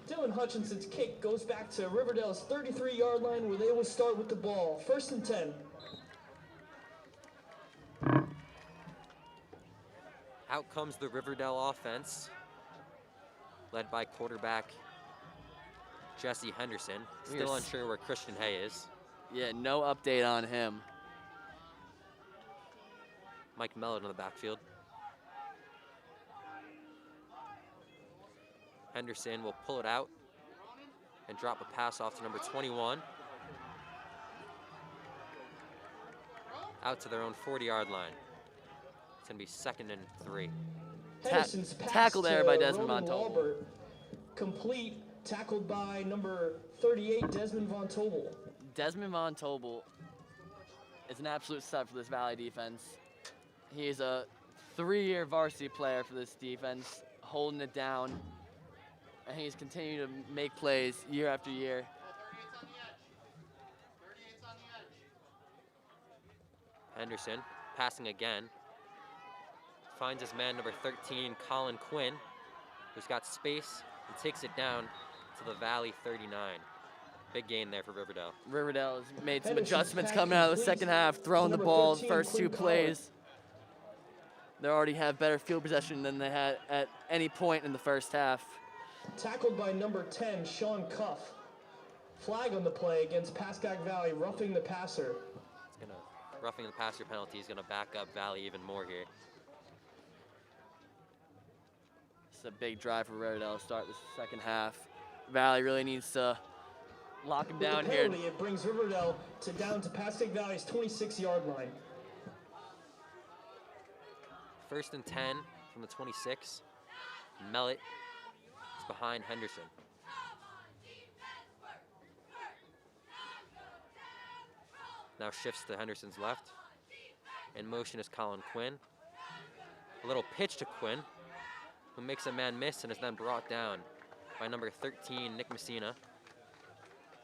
Dylan Hutchinson's kick goes back to Riverdale's 33-yard line where they will start with the ball. 1st and 10. Out comes the Riverdale offense, led by quarterback Jesse Henderson. Still unsure where Christian Hay is. Yeah, no update on him. Mike Mellon in the backfield. Henderson will pull it out and drop a pass off to number 21. Out to their own 40-yard line. It's going to be 2nd and 3. Tackled there by Desmond Roman Von Tobel. Walbert. Complete, tackled by number 38, Desmond Von Tobel. Desmond Von Tobel is an absolute stud for this Valley defense. He's a 3-year varsity player for this defense, holding it down, and he's continued to make plays year after year. Henderson passing again. Finds his man, number 13, Colin Quinn, who's got space and takes it down to the Valley 39. Big gain there for Riverdale. Riverdale has made some Henderson's adjustments pass coming out of the completes second half, throwing the number ball 13, first two Quinn plays. They already have better field possession than they had at any point in the first half. Tackled by number 10, Sean Cuff. Flag on the play against Pascack Valley, roughing the passer. Roughing the passer penalty is going to back up Valley even more here. It's a big drive for Riverdale to start the second half. Valley really needs to lock him down here. It brings Riverdale down to Pascack Valley's 26-yard line. 1st and 10 from the 26. Mellett is behind Henderson. Now shifts to Henderson's left. In motion is Colin Quinn. A little pitch to Quinn, who makes a man miss and is then brought down by number 13, Nick Messina,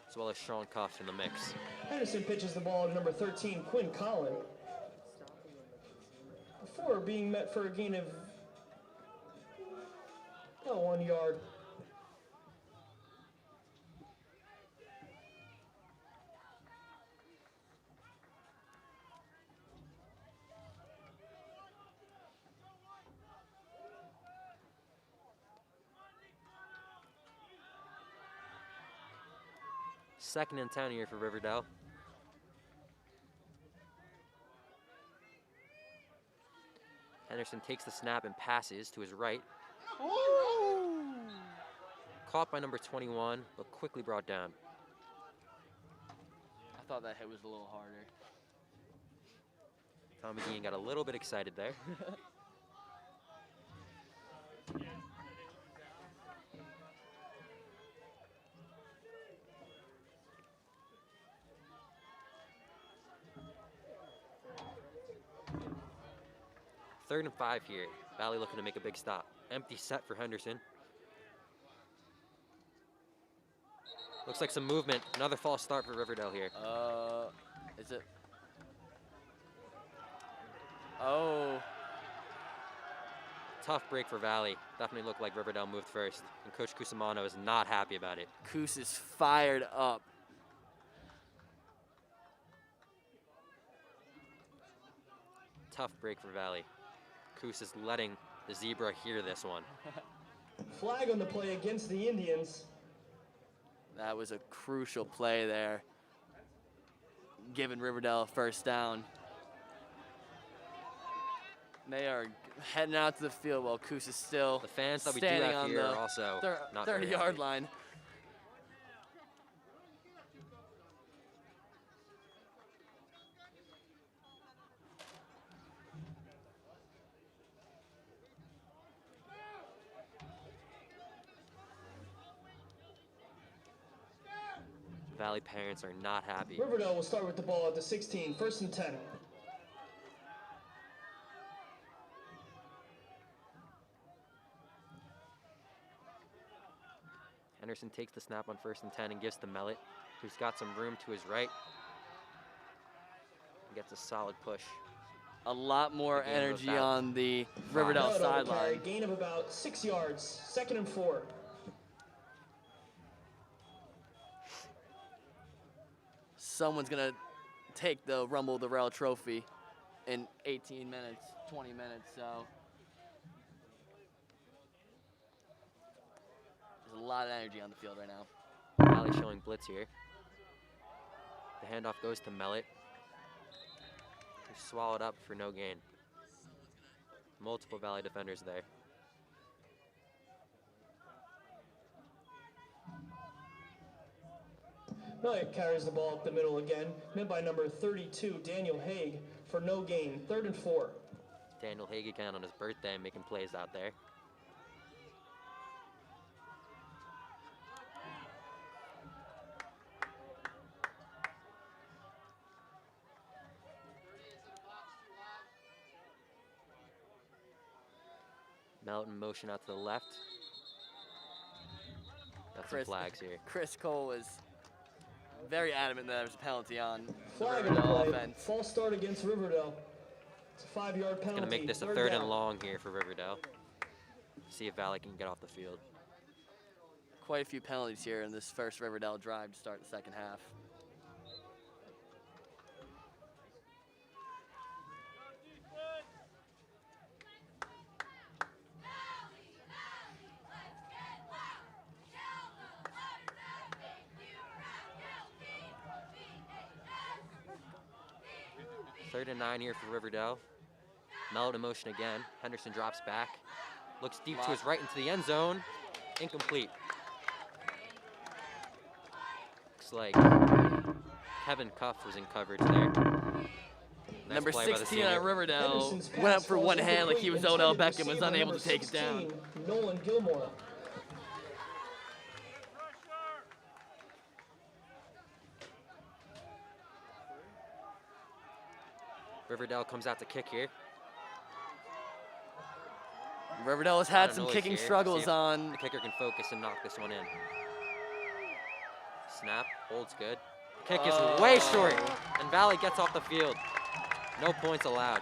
as well as Sean Cuff in the mix. Henderson pitches the ball to number 13, Quinn Collin. Before being met for a gain of 1 yard. Second and 10 here for Riverdale. Henderson takes the snap and passes to his right. Ooh. Caught by number 21, but quickly brought down. I thought that hit was a little harder. Tom McGeehan got a little bit excited there. Third and 5 here. Valley looking to make a big stop. Empty set for Henderson. Looks like some movement. Another false start for Riverdale here. Is it? Oh. Tough break for Valley. Definitely looked like Riverdale moved first, and Coach Cusimano is not happy about it. Coos is fired up. Tough break for Valley. Coos is letting the Zebra hear this one. Flag on the play against the Indians. That was a crucial play there, giving Riverdale a first down. They are heading out to the field while Coos is still The fans that we do standing have on here the are also not very 30-yard happy. line. Valley parents are not happy. Riverdale will start with the ball at the 16, 1st and 10. Henderson takes the snap on 1st and 10 and gives to Mellett, who's got some room to his right. Gets a solid push. A lot more The game goes energy out. on the Riverdale Mellett on the carry, sideline. gain of about 6 yards, 2nd and 4. Someone's going to take the Rumble the Rail trophy in 18 minutes, 20 minutes, so there's a lot of energy on the field right now. Valley showing blitz here. The handoff goes to Mellett, who's swallowed up for no gain. Multiple Valley defenders there. Mellett carries the ball up the middle again, met by number 32, Daniel Haig, for no gain, 3rd and 4. Daniel Haig again on his birthday making plays out there. Mellett in motion out to the left. Got some flags here. Chris Cole was very adamant that there was a penalty on the Flag on the Riverdale play, offense. false start against Riverdale. It's a 5-yard penalty. Gonna make this a 3rd and long here for Riverdale. See if Valley can get off the field. Quite a few penalties here in this first Riverdale drive to start the second half. Third and 9 here for Riverdale. Mellett in motion again. Henderson drops back. Looks deep to his right into the end zone. Incomplete. Looks like Kevin Cuff was in coverage there. Nice Number play by the 16 senior. on Riverdale Henderson's went up pass for falls one hand like incomplete, he was intended Odell Beckham, was receiver unable number to take it down. 16, Nolan Gilmore. Riverdale comes out to kick here. Riverdale has Lot had of some noise kicking here. See struggles if on. The kicker can focus and knock this one in. Snap, holds good. Kick is way short, and Valley gets off the field. No points allowed.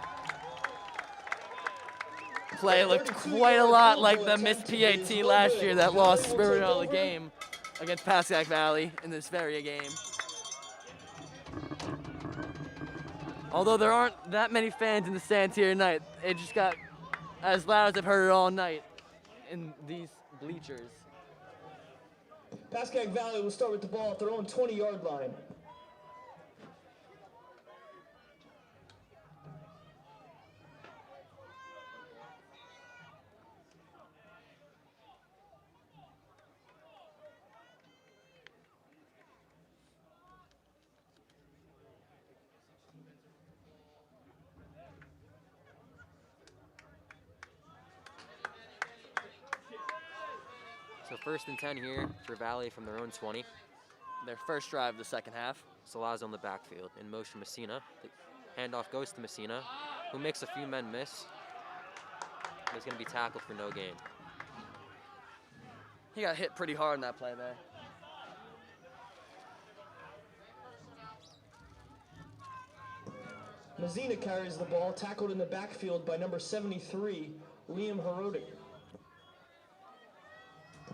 Play looked quite a lot like the missed PAT last year that lost Riverdale the game against Pascack Valley in this very game. Although there aren't that many fans in the stands here tonight, it just got as loud as I've heard it all night in these bleachers. Pascack Valley will start with the ball at their own 20-yard line. So 1st and 10 here for Valley from their own 20. Their first drive of the second half. Salazzo on the backfield. In motion, Messina. The handoff goes to Messina, who makes a few men miss. He's going to be tackled for no gain. He got hit pretty hard in that play there. Messina carries the ball, tackled in the backfield by number 73, Liam Herodic.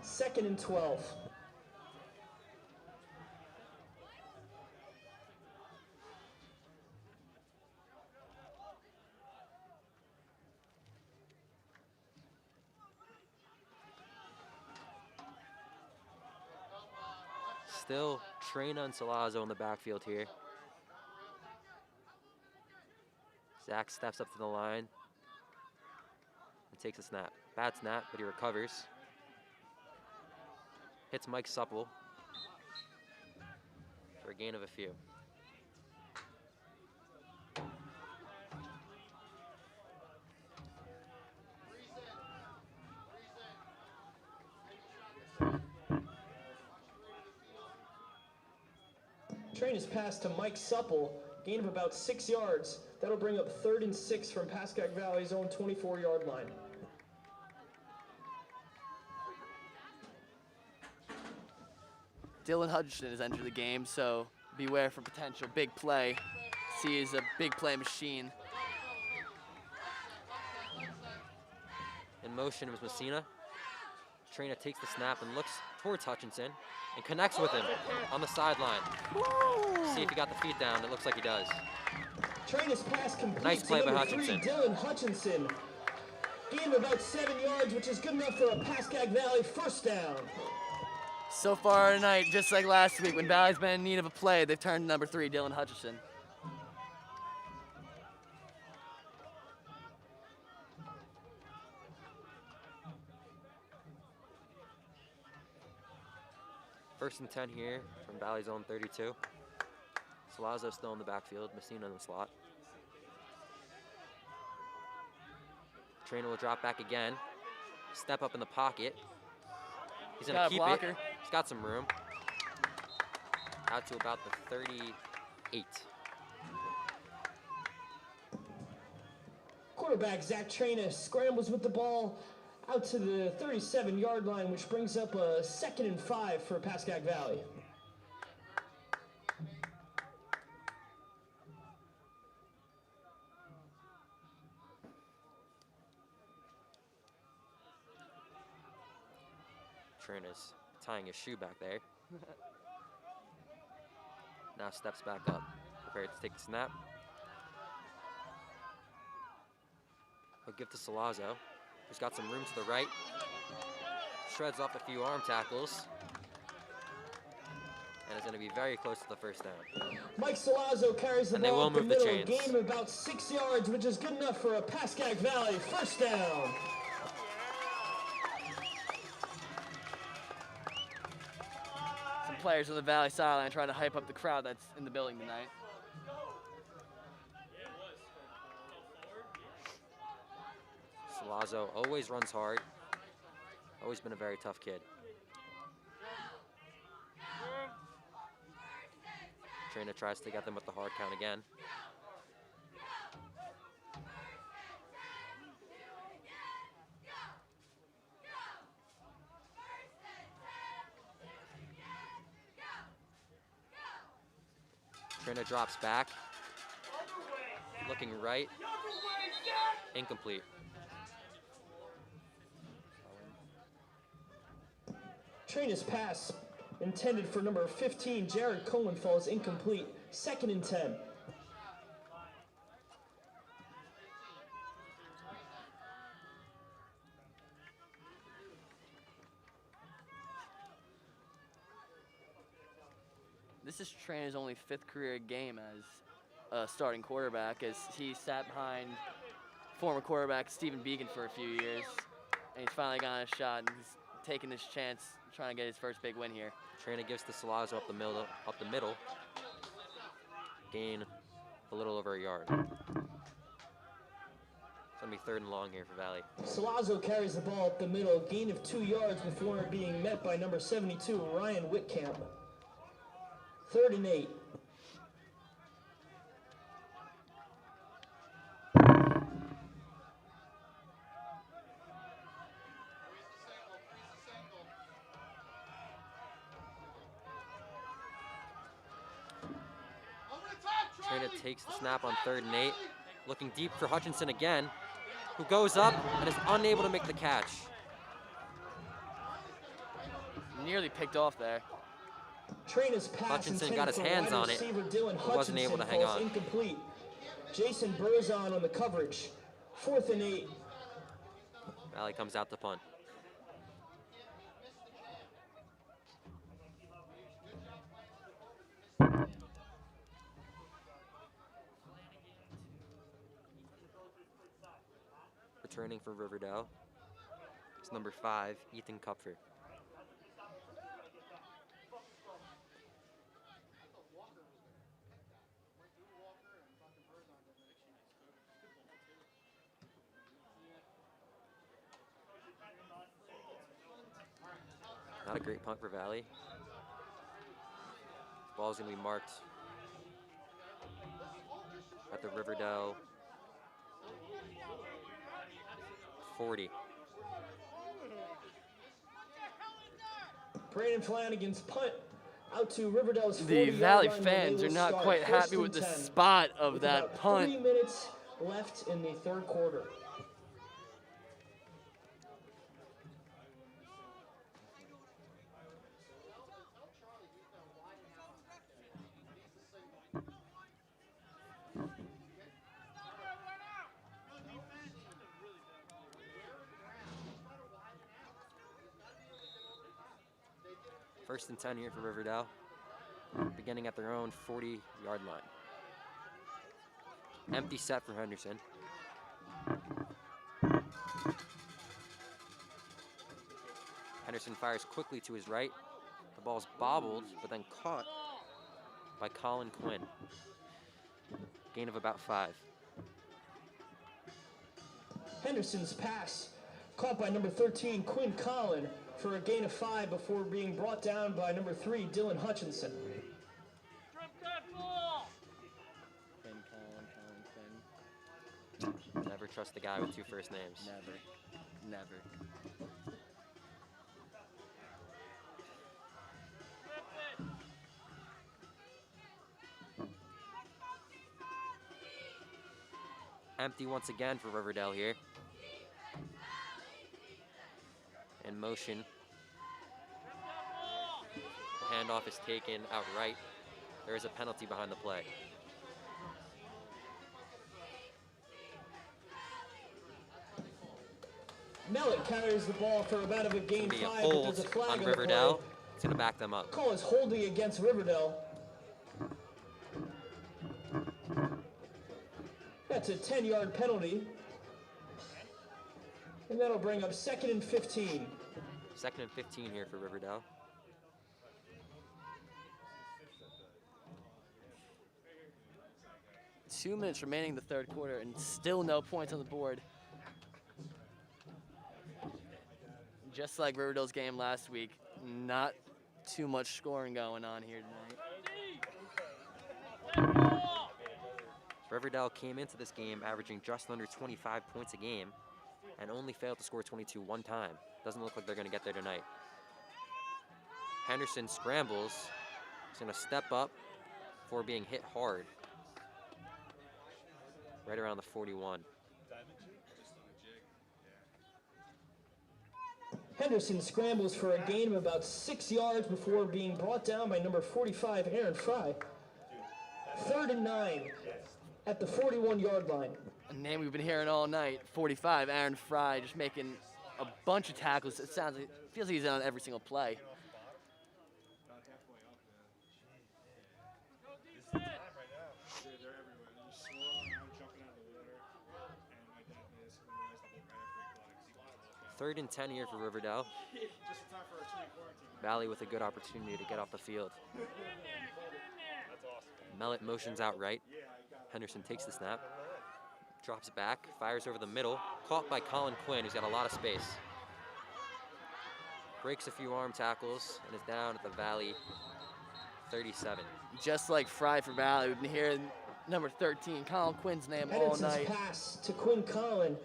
2nd and 12. Still Trina and Salazzo in the backfield here. Zach steps up to the line and takes a snap. Bad snap, but he recovers. Hits Mike Supple for a gain of a few. Train is passed to Mike Supple, gain of about 6 yards. That'll bring up 3rd and 6 from Pascack Valley's own 24-yard line. Dylan Hutchinson has entered the game, so beware for potential big play. He is a big play machine. In motion was Messina. Trina takes the snap and looks towards Hutchinson and connects with him on the sideline. See if he got the feet down. It looks like he does. Traina's pass complete. Nice play to by number 3, Hutchinson. Dylan Hutchinson. Gain of about 7 yards, which is good enough for a Pascack Valley first down. So far tonight, just like last week, when Valley's been in need of a play, they've turned to number 3, Dylan Hutchinson. First and 10 here from Valley's own 32. Salazzo still in the backfield, Messina in the slot. Trainer will drop back again. Step up in the pocket. He's gonna keep it. He's got some room. Out to about the 38. Quarterback Zach Traina scrambles with the ball out to the 37-yard line, which brings up a 2nd and 5 for Pascack Valley. Trina's tying his shoe back there. Now steps back up, prepared to take the snap. He'll give to Salazzo, who's got some room to the right. Shreds off a few arm tackles. And is going to be very close to the first down. Mike Salazzo carries the ball up the middle, chains. gain of about 6 yards, which is good enough for a Pascack Valley first down. Some players on the Valley sideline trying to hype up the crowd that's in the building tonight. Salazzo always runs hard. Always been a very tough kid. Trina tries to get them with the hard count again. Trina drops back. Looking right. Incomplete. Traina's pass intended for number 15, Jared Cohen, falls incomplete. 2nd and 10. This is Traina's only 5th career game as a starting quarterback, as he sat behind former quarterback Stephen Beacon for a few years, and he's finally gotten a shot, and he's taking this chance, trying to get his first big win here. Traina gives to Salazzo up the middle. Gain a little over a yard. It's gonna be 3rd and long here for Valley. Salazzo carries the ball up the middle, gain of 2 yards before being met by number 72, Ryan Whitcamp. 3rd and 8. Traina takes the snap on 3rd and 8. Looking deep for Hutchinson again. who goes up and is unable to make the catch. Nearly picked off there. Traina's pass Hutchinson got his hands on it, but wasn't able to hang on. Incomplete. Jason Burzon on the coverage. 4th and 8. Valley comes out to punt. Returning for Riverdale is number 5, Ethan Kupfer. Not a great punt for Valley. Ball's gonna be marked at the Riverdale 40. Brandon Flanagan's punt out to Riverdale's 40. The Valley fans are not quite happy with the spot of that punt. 3 minutes left in the 3rd quarter. First and 10 here for Riverdale, beginning at their own 40-yard line. Empty set for Henderson. Henderson fires quickly to his right. The ball's bobbled, but then caught by Colin Quinn. Gain of about 5. Henderson's pass caught by number 13, Quinn Collin, for a gain of 5 before being brought down by number 3, Dylan Hutchinson. Quinn. Never trust the guy with 2 first names. Never. Empty once again for Riverdale here. In motion. The handoff is taken outright. There is a penalty behind the play. Mellett carries the ball for about a gain 5, but there's a flag on on Riverdale. the play. It's going to back them up. Call is holding against Riverdale. That's a 10-yard penalty. And that'll bring up 2nd and 15. 2nd and 15 here for Riverdale. Two minutes remaining in the 3rd quarter and still no points on the board. Just like Riverdale's game last week, not too much scoring going on here tonight. Riverdale came into this game averaging just under 25 points a game and only failed to score 22 one time. Doesn't look like they're going to get there tonight. Henderson scrambles. He's going to step up before being hit hard. Right around the 41. Henderson scrambles for a gain of about 6 yards before being brought down by number 45, Aaron Fry. 3rd and 9 at the 41-yard line. A name we've been hearing all night, 45, Aaron Fry, just making a bunch of tackles. It feels like he's on every single play. Third and 10 here for Riverdale. Valley with a good opportunity to get off the field. Mellett motions out right. Henderson takes the snap, drops back, fires over the middle, caught by Colin Quinn, who's got a lot of space. Breaks a few arm tackles and is down at the Valley 37. Just like Fry for Valley, we've been hearing number 13, Colin Quinn's name all night. Pass to Quinn Collin.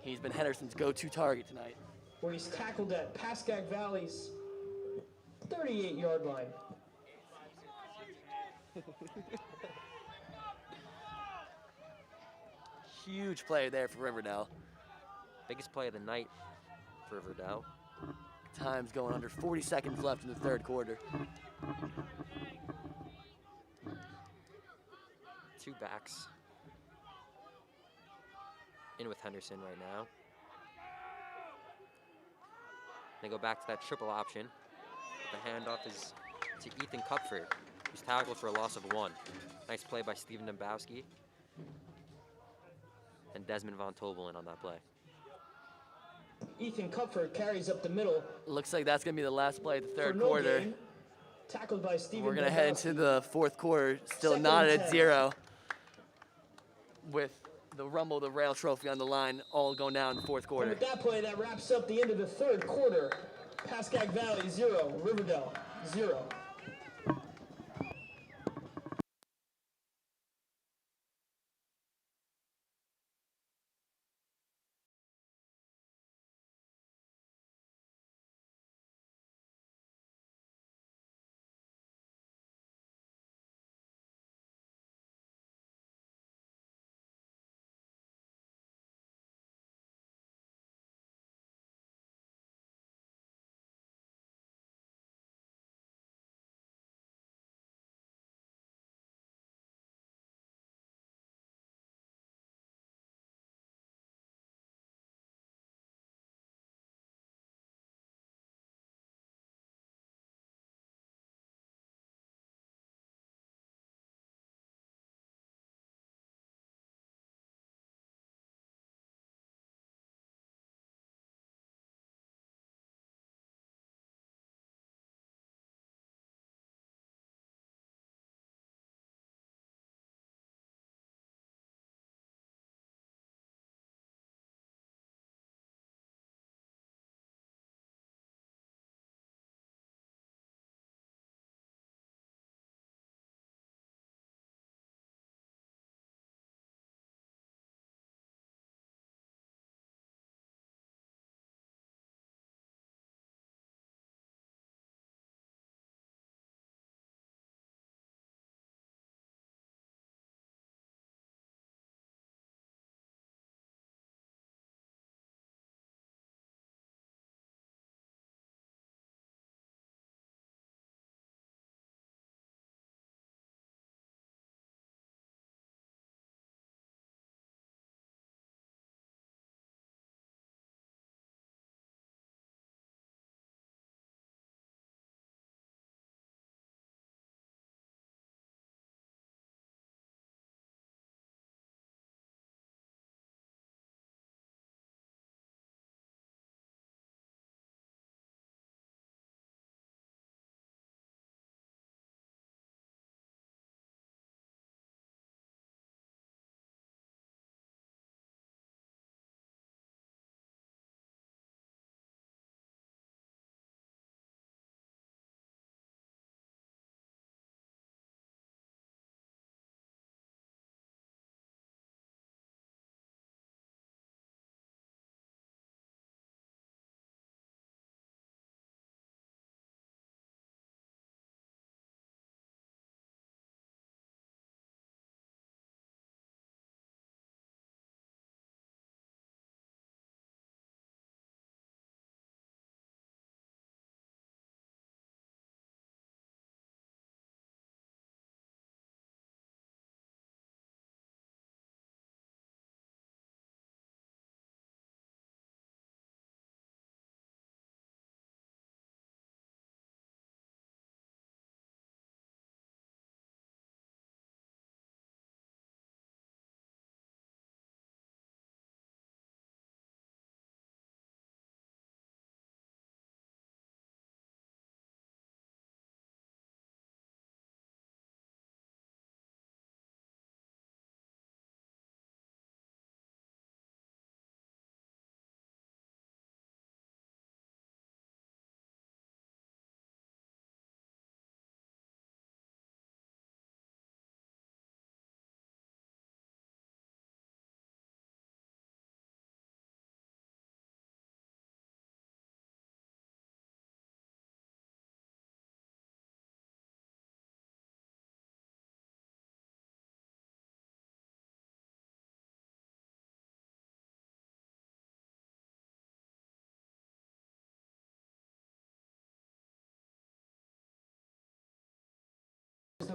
He's been Henderson's go-to target tonight. Where he's tackled at Pascack Valley's 38-yard line. huge play there for Riverdale. Biggest play of the night for Riverdale. Time's going under 40 seconds left in the third quarter. Two backs. In with Henderson right now. They go back to that triple option. The handoff is to Ethan Kupfer, who's tackled for a loss of 1. Nice play by Steven Dombowski and Desmond Von Tobelin on that play. Ethan Kupfer carries up the middle. Looks like that's going to be the last play of the for third no quarter. gain. Tackled by Steven We're going to head into the fourth quarter, still Second not and at 10. 0, with the Rumble the Rail trophy on the line, all going down in the fourth And quarter. with that play, that wraps up the end of the third quarter. Pascack Valley 0, Riverdale 0.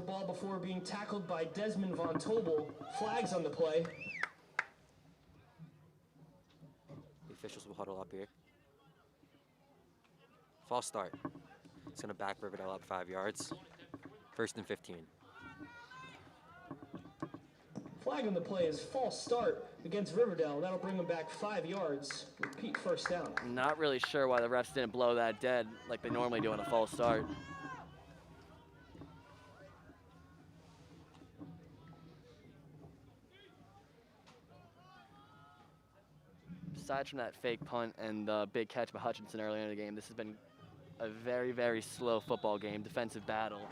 ball before being tackled by Desmond Von Tobel. Flags on the play. The officials will huddle up here. False start. It's going to back Riverdale up 5 yards. 1st and 15. Flag on the play is false start against Riverdale. That'll bring them back 5 yards. Repeat, first down. Not really sure why the refs didn't blow that dead like they normally do on a false start. Aside from that fake punt and the big catch by Hutchinson earlier in the game, this has been a very, very slow football game, defensive battle.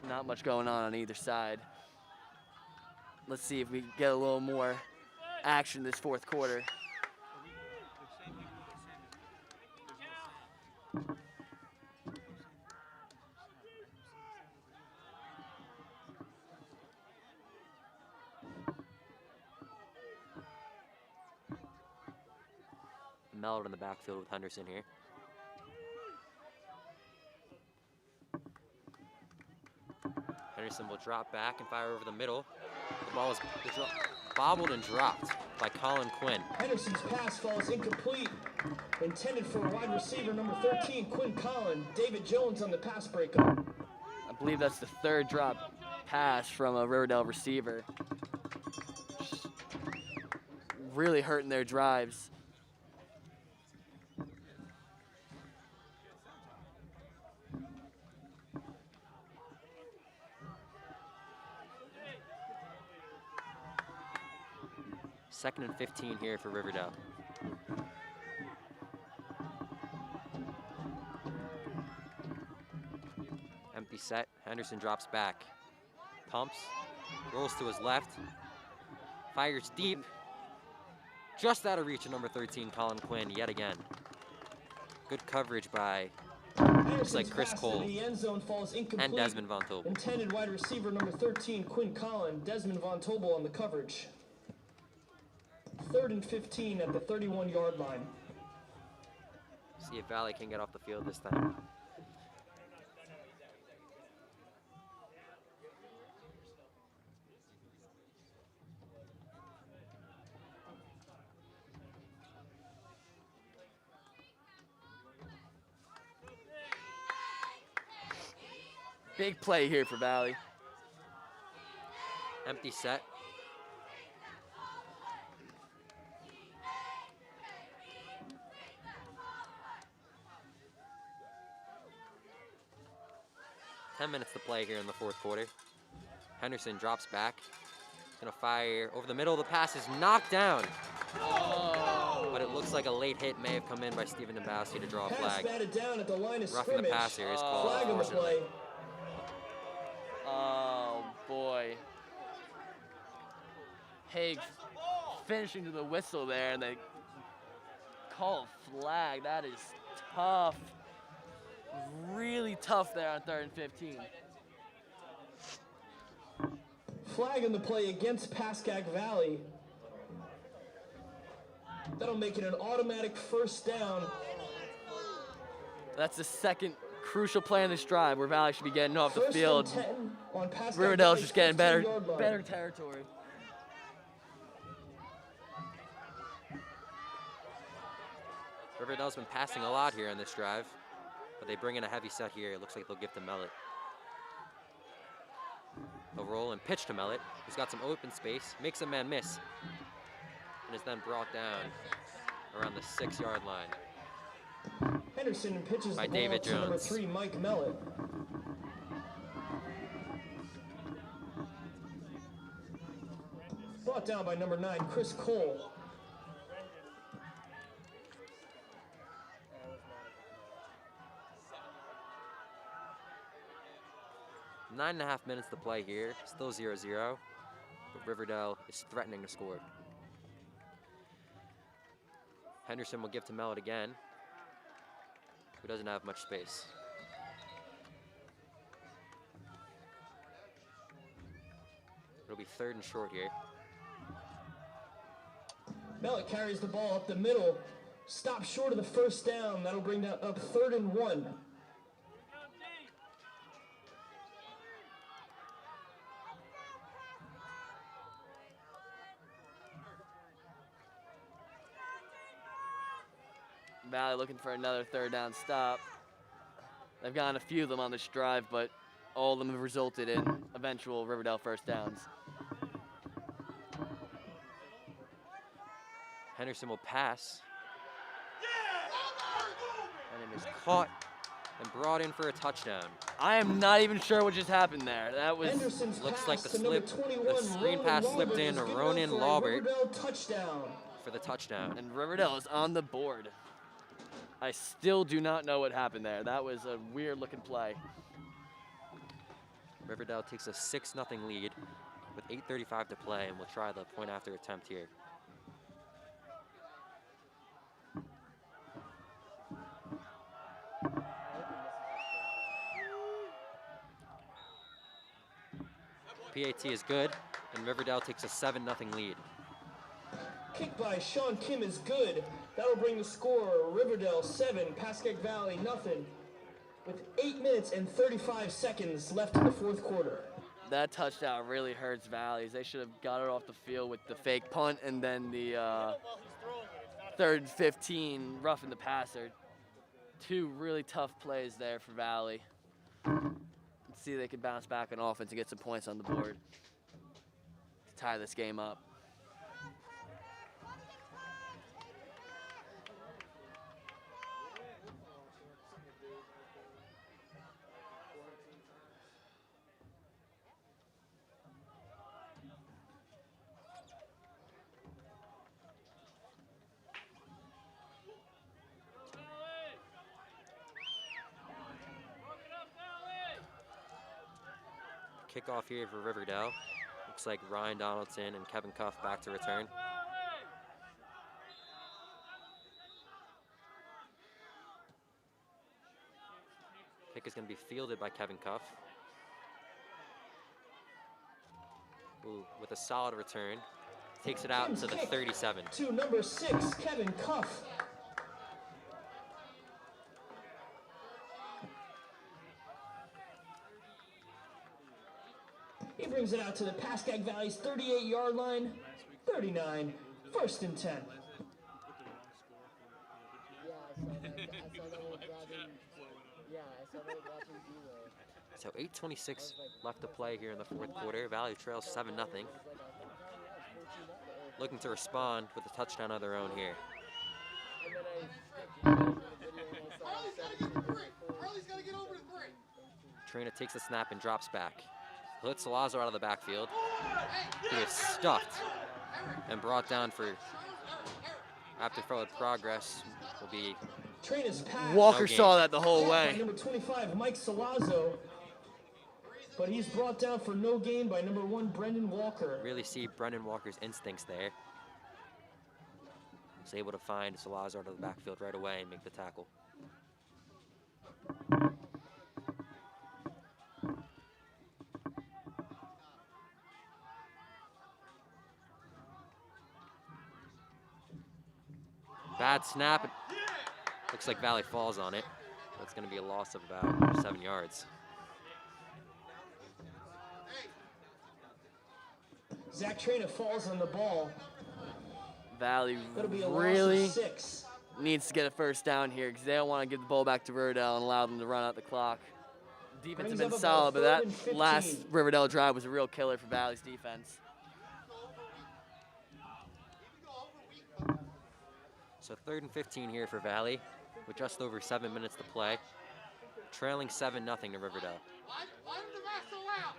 Not much going on either side. Let's see if we get a little more action this fourth quarter. Mellowed in the backfield with Henderson here. Henderson will drop back and fire over the middle. The ball is bobbled and dropped by Colin Quinn. Henderson's pass falls incomplete. Intended for wide receiver number 13, Quinn Collin. David Jones on the pass breakup. I believe that's the third drop pass from a Riverdale receiver. Really hurting their drives. Second and 15 here for Riverdale. Empty set. Henderson drops back. Pumps. Rolls to his left. Fires deep. Just out of reach of number 13, Colin Quinn, yet again. Good coverage by, looks like Chris Cole and Desmond Von Tobel. Intended wide receiver number 13, Quinn Collin. Desmond Von Tobel on the coverage. 3rd and 15 at the 31-yard line. See if Valley can get off the field this time. Big play here for Valley. Empty set. Minutes to play here in the fourth quarter. Henderson drops back. He's gonna fire over the middle. The pass is knocked down. Oh. But it looks like a late hit may have come in by Stephen Dembowski to draw a flag. Batted down at the line of Roughing the passer is called. Flag on the play. Oh boy. Higgs finishing to the whistle there, and they call a flag. That is tough. Really tough there on 3rd and 15. Flag on the play against Pascack Valley. That'll make it an automatic first down. That's the second crucial play in this drive where Valley should be getting off the field. First and 10 on Pascack Riverdale's just getting better 15-yard line. territory. Riverdale's been passing a lot here on this drive. But they bring in a heavy set here. It looks like they'll give to Mellett. They'll roll and pitch to Mellett. He's got some open space, makes a man miss, and is then brought down around the 6-yard line. Henderson pitches by the ball David to number Jones. 3, Mike Mellett. Brought down by number 9, Chris Cole. Nine and a half minutes to play here. Still 0-0. But Riverdale is threatening to score. Henderson will give to Mellett again, who doesn't have much space. It'll be 3rd and short here. Mellett carries the ball up the middle. Stops short of the first down. That'll bring down up 3rd and 1. Valley looking for another third down stop. They've gotten a few of them on this drive, but all of them have resulted in eventual Riverdale first downs. Henderson will pass. And it is caught and brought in for a touchdown. I am not even sure what just happened there. That was looks like the screen pass slipped in to Ronan Laubert for the touchdown. And Riverdale is on the board. I still do not know what happened there. That was a weird looking play. Riverdale takes a 6-0 lead with 8:35 to play, and we'll try the point after attempt here. PAT is good, and Riverdale takes a 7-0 lead. Kick by Sean Kim is good. That'll bring the score Riverdale 7, Pascack Valley nothing, with 8 minutes and 35 seconds left in the fourth quarter. That touchdown really hurts Valleys. They should have got it off the field with the fake punt and then the 3rd and 15 roughing the passer. 2 really tough plays there for Valley. Let's see if they can bounce back on offense and get some points on the board to tie this game up. Kickoff here for Riverdale. Looks like Ryan Donaldson and Kevin Cuff back to return. Kick is going to be fielded by Kevin Cuff. Ooh, with a solid return. Takes it out to the 37. To number 6, Kevin Cuff. He brings it out to the Pascack Valley's 38-yard line. 39, 1st and 10. So 8:26 left to play here in the fourth quarter. Valley trails 7-0. Looking to respond with a touchdown of their own here. Trina takes the snap and drops back. Hits Salazar out of the backfield. He is stuffed and brought down for after forward progress will be Trina's pass. Walker saw that the whole way. Number 25, Mike Salazzo. But he's brought down for no gain by number 1, Brendan Walker. Really see Brendan Walker's instincts there. He's able to find Salazar out of the backfield right away and make the tackle. Bad snap. Looks like Valley falls on it. That's going to be a loss of about 7 yards. Zach Trina falls on the ball. Valley That'll be a really loss of 6. needs to get a first down here because they don't want to give the ball back to Riverdale and allow them to run out the clock. Defense has been solid, but that last Riverdale drive was a real killer for Valley's defense. So 3rd and 15 here for Valley with just over 7 minutes to play. Trailing 7-0 to Riverdale. Why did the last allow?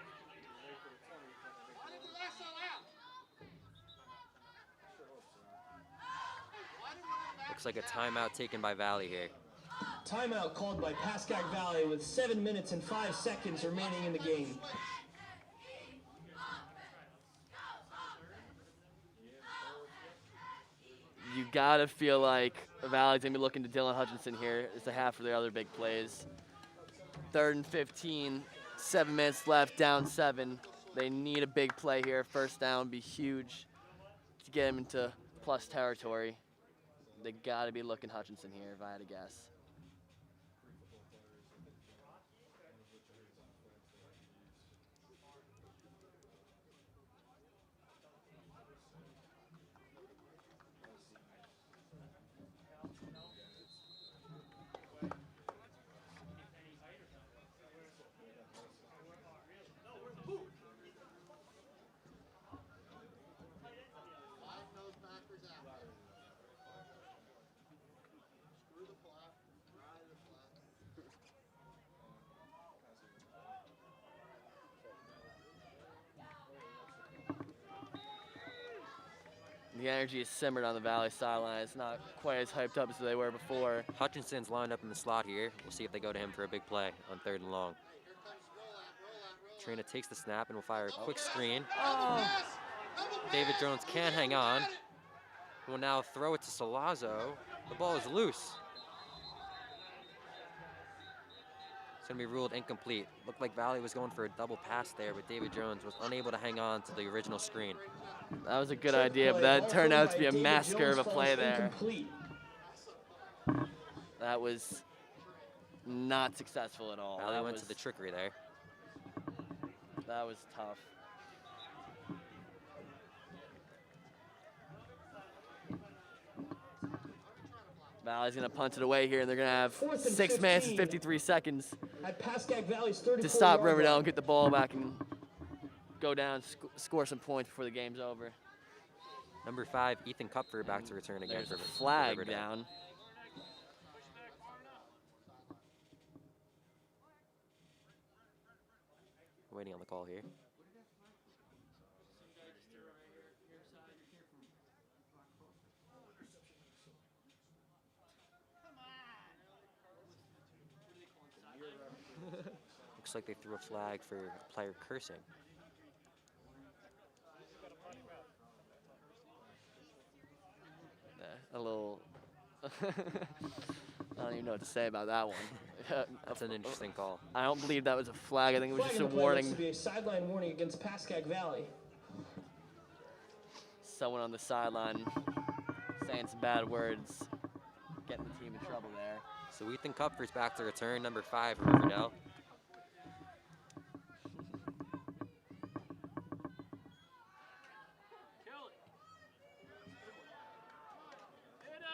Why did the last allow? Looks like a timeout taken by Valley here. Timeout called by Pascack Valley with 7 minutes and 5 seconds remaining in the game. You gotta feel like Valley's gonna be looking to Dylan Hutchinson here as a half of their other big plays. 3rd and 15, 7 minutes left, down 7. They need a big play here. First down be huge to get them into plus territory. They gotta be looking Hutchinson here, if I had to guess. The energy is simmered on the Valley sideline. It's not quite as hyped up as they were before. Hutchinson's lined up in the slot here. We'll see if they go to him for a big play on 3rd and long. Trina takes the snap and will fire a quick screen. Oh. David Jones can hang on. Will now throw it to Salazzo. The ball is loose. It's going to be ruled incomplete. Looked like Valley was going for a double pass there, but David Jones was unable to hang on to the original screen. That was a good idea, but that turned out to be a massacre of a play there. That was not successful at all. Valley went to the trickery there. That was tough. Valley's going to punt it away here, and they're going to have 6 minutes and 53 seconds at Pascack Valley's to stop Riverdale and get the ball back and go down, score some points before the game's over. Number 5, Ethan Kupfer, back to return again. There's a flag down. Waiting on the call here. Looks like they threw a flag for a player cursing. A little, I don't even know what to say about that one. That's an interesting call. I don't believe that was a flag. I think it was just a Looks warning. to be a sideline warning against Pascack Valley. Someone on the sideline saying some bad words, getting the team in trouble there. So Ethan Kupfer's back to return, number 5 for Riverdale.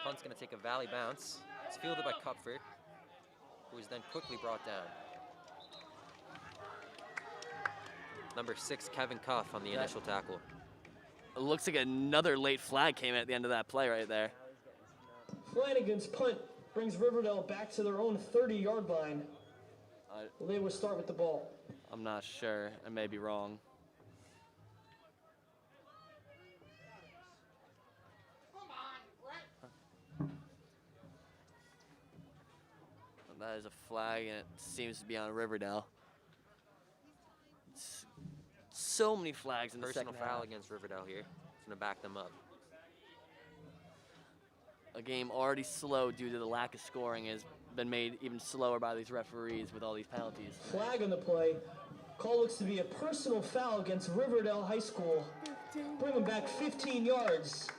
Punt's going to take a Valley bounce. It's fielded by Kupfer, who is then quickly brought down. Number 6, Kevin Cuff on the initial tackle. It looks like another late flag came at the end of that play right there. Flanagan's punt brings Riverdale back to their own 30-yard line. They will start with the ball. I'm not sure. I may be wrong. That is a flag, and it seems to be on Riverdale. So many flags in the second half. Personal foul against Riverdale here. It's going to back them up. A game already slow due to the lack of scoring has been made even slower by these referees with all these penalties. Flag on the play. Call looks to be a personal foul against Riverdale High School. Bring them back 15 yards,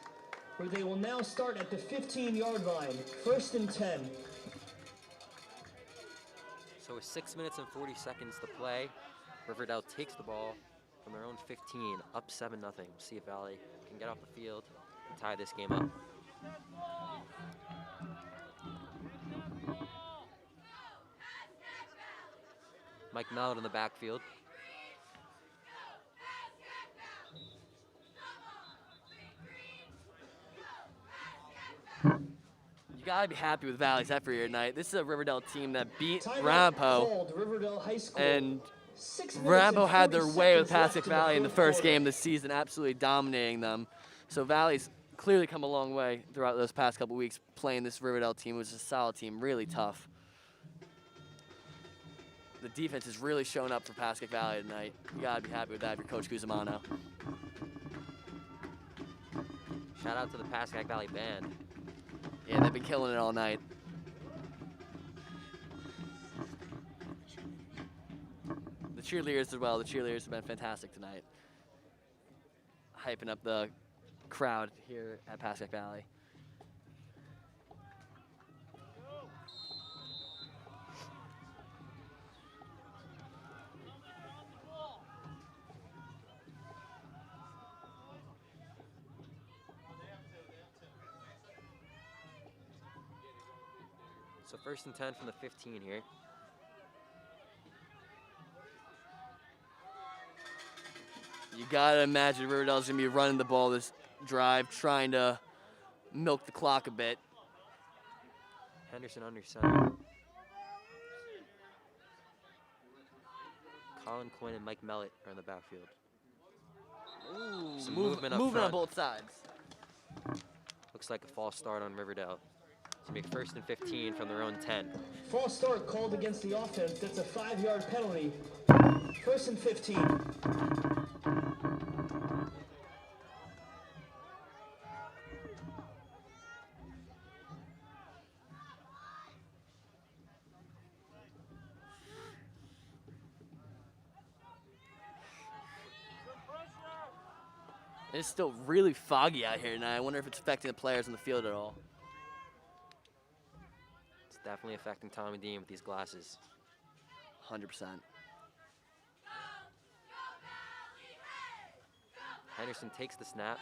where they will now start at the 15-yard line. 1st and 10. So with 6 minutes and 40 seconds to play, Riverdale takes the ball from their own 15, up 7-0. We'll see if Valley can get off the field and tie this game up. Mike Mallet in the backfield. You gotta be happy with Valley's effort here tonight. This is a Riverdale team that beat Rampo, and Rampo had their way with Pascack Valley in the first game this season, absolutely dominating them. So Valley's clearly come a long way throughout those past couple weeks playing this Riverdale team, which is a solid team, really tough. The defense has really shown up for Pascack Valley tonight. You gotta be happy with that if you're Coach Cusimano. Shout out to the Pascack Valley band. Yeah, they've been killing it all night. The cheerleaders as well. The cheerleaders have been fantastic tonight. Hyping up the crowd here at Pascack Valley. So 1st and 10 from the 15 here. You gotta imagine Riverdale's gonna be running the ball this drive, trying to milk the clock a bit. Henderson under center. Colin Quinn and Mike Mellett are in the backfield. Ooh, Some movement up moving on front. both sides. Looks like a false start on Riverdale. To make 1st and 15 from their own 10. False start called against the offense. That's a 5-yard penalty. 1st and 15. It's still really foggy out here tonight. I wonder if it's affecting the players on the field at all. It's definitely affecting Tommy Dean with these glasses. 100%. Henderson takes the snap.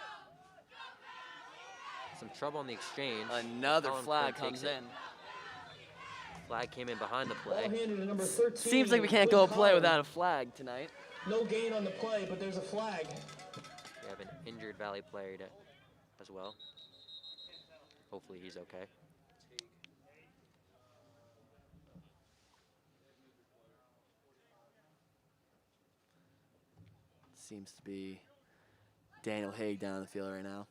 Some trouble on the exchange. Another Colin flag Quinn comes takes it. in. Flag came in behind the Ball play. handed to number 13. Seems like we can't go a play without a flag tonight. No gain on the play, but there's a flag. We have an injured Valley player as well. Hopefully he's okay. Seems to be Daniel Haig down on the field right now.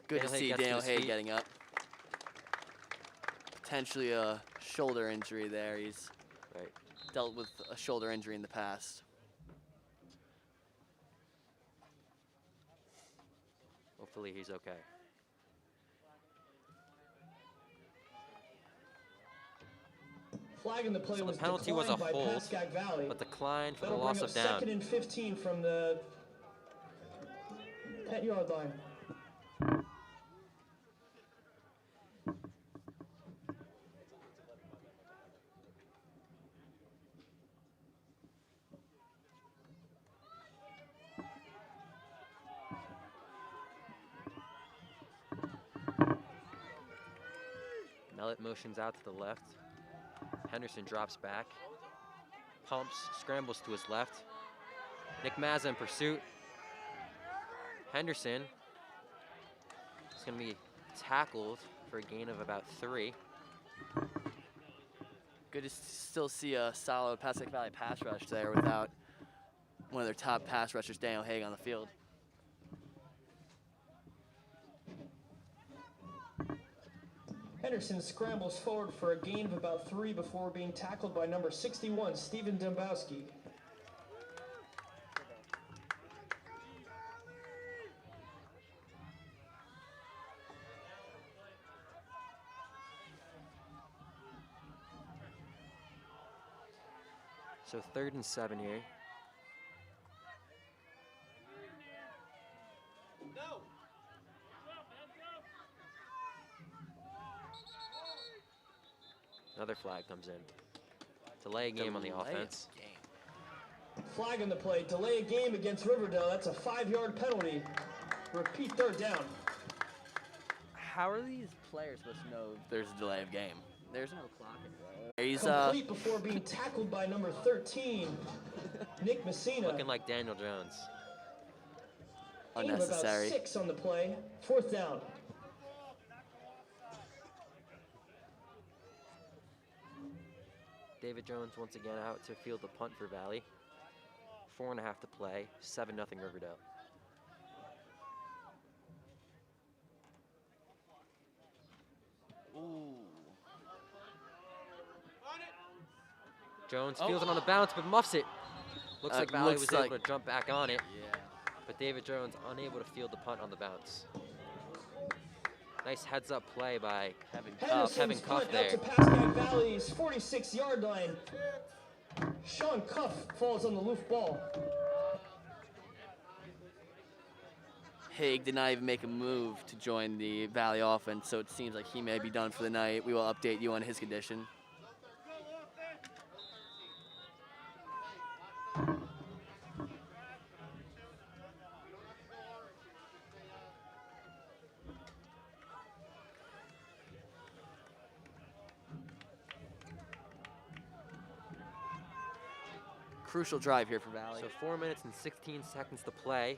Good to see Daniel Haig getting up. Potentially a shoulder injury there. He's dealt with a shoulder injury in the past. Hopefully he's okay. Flag in the play So the was penalty was a declined by hold, Pascack Valley. but declined for the That'll loss bring of up down. 2nd and 15 from the 10-yard line. Mellett motions out to the left. Henderson drops back. Pumps, scrambles to his left. Nick Mazza in pursuit. Henderson is going to be tackled for a gain of about 3. Good to still see a solid Pascack Valley pass rush there without one of their top pass rushers, Daniel Haig, on the field. Henderson scrambles forward for a gain of about 3 before being tackled by number 61, Steven Dembowski. So 3rd and 7 here. Another flag comes in. Delay a game on the offense. Flag in the play. Delay a game against Riverdale. That's a 5-yard penalty. Repeat 3rd down. How are these players supposed to know if there's a delay of game? There's no clock in there. He's complete before being tackled by number 13, Nick Messina. Looking like Daniel Jones. Unnecessary. About 6 on the play. 4th down. David Jones once again out to field the punt for Valley. 4.5 to play. 7-0 Riverdale. Ooh. Jones fields it on the bounce, but muffs it. Looks like Valley was like able to jump back on it, Yeah. but David Jones unable to field the punt on the bounce. Nice heads-up play by Kevin Henderson's Cuff punt there. out to Pascack Valley's 46-yard line. Sean Cuff falls on the loose ball. Haig did not even make a move to join the Valley offense, so it seems like he may be done for the night. We will update you on his condition. crucial drive here for Valley. So 4 minutes and 16 seconds to play.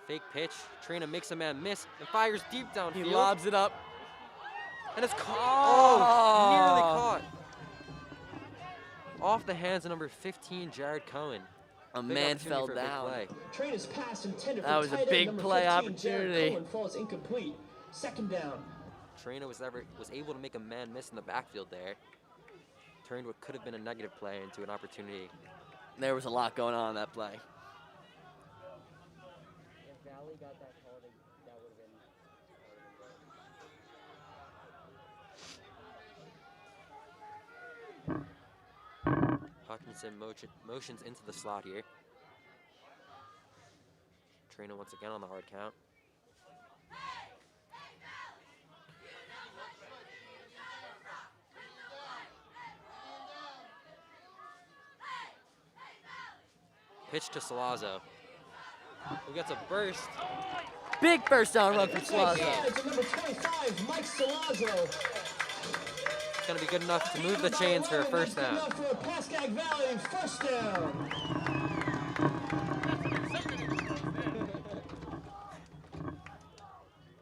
Fake pitch. Trina makes a man miss and fires deep downfield. He lobs it up. And it's caught. Nearly caught. Off the hands of number 15, Jared Cohen. A Big man opportunity fell for a big down. play. Trina's pass intended That for was a tight end big number play 15, opportunity. Jared Cohen falls incomplete. Second down. Trina was able to make a man miss in the backfield there. Turned what could have been a negative play into an opportunity. There was a lot going on in that play. If Valley got that call, that would have been. Hawkinson motions into the slot here. Trina once again on the hard count. Pitch to Salazzo, who gets a burst. Big first down run for Salazzo. It's number 25, Mike Salazzo. It's going to be good enough to move the chains for a first down. Good enough for a Pascack Valley first down.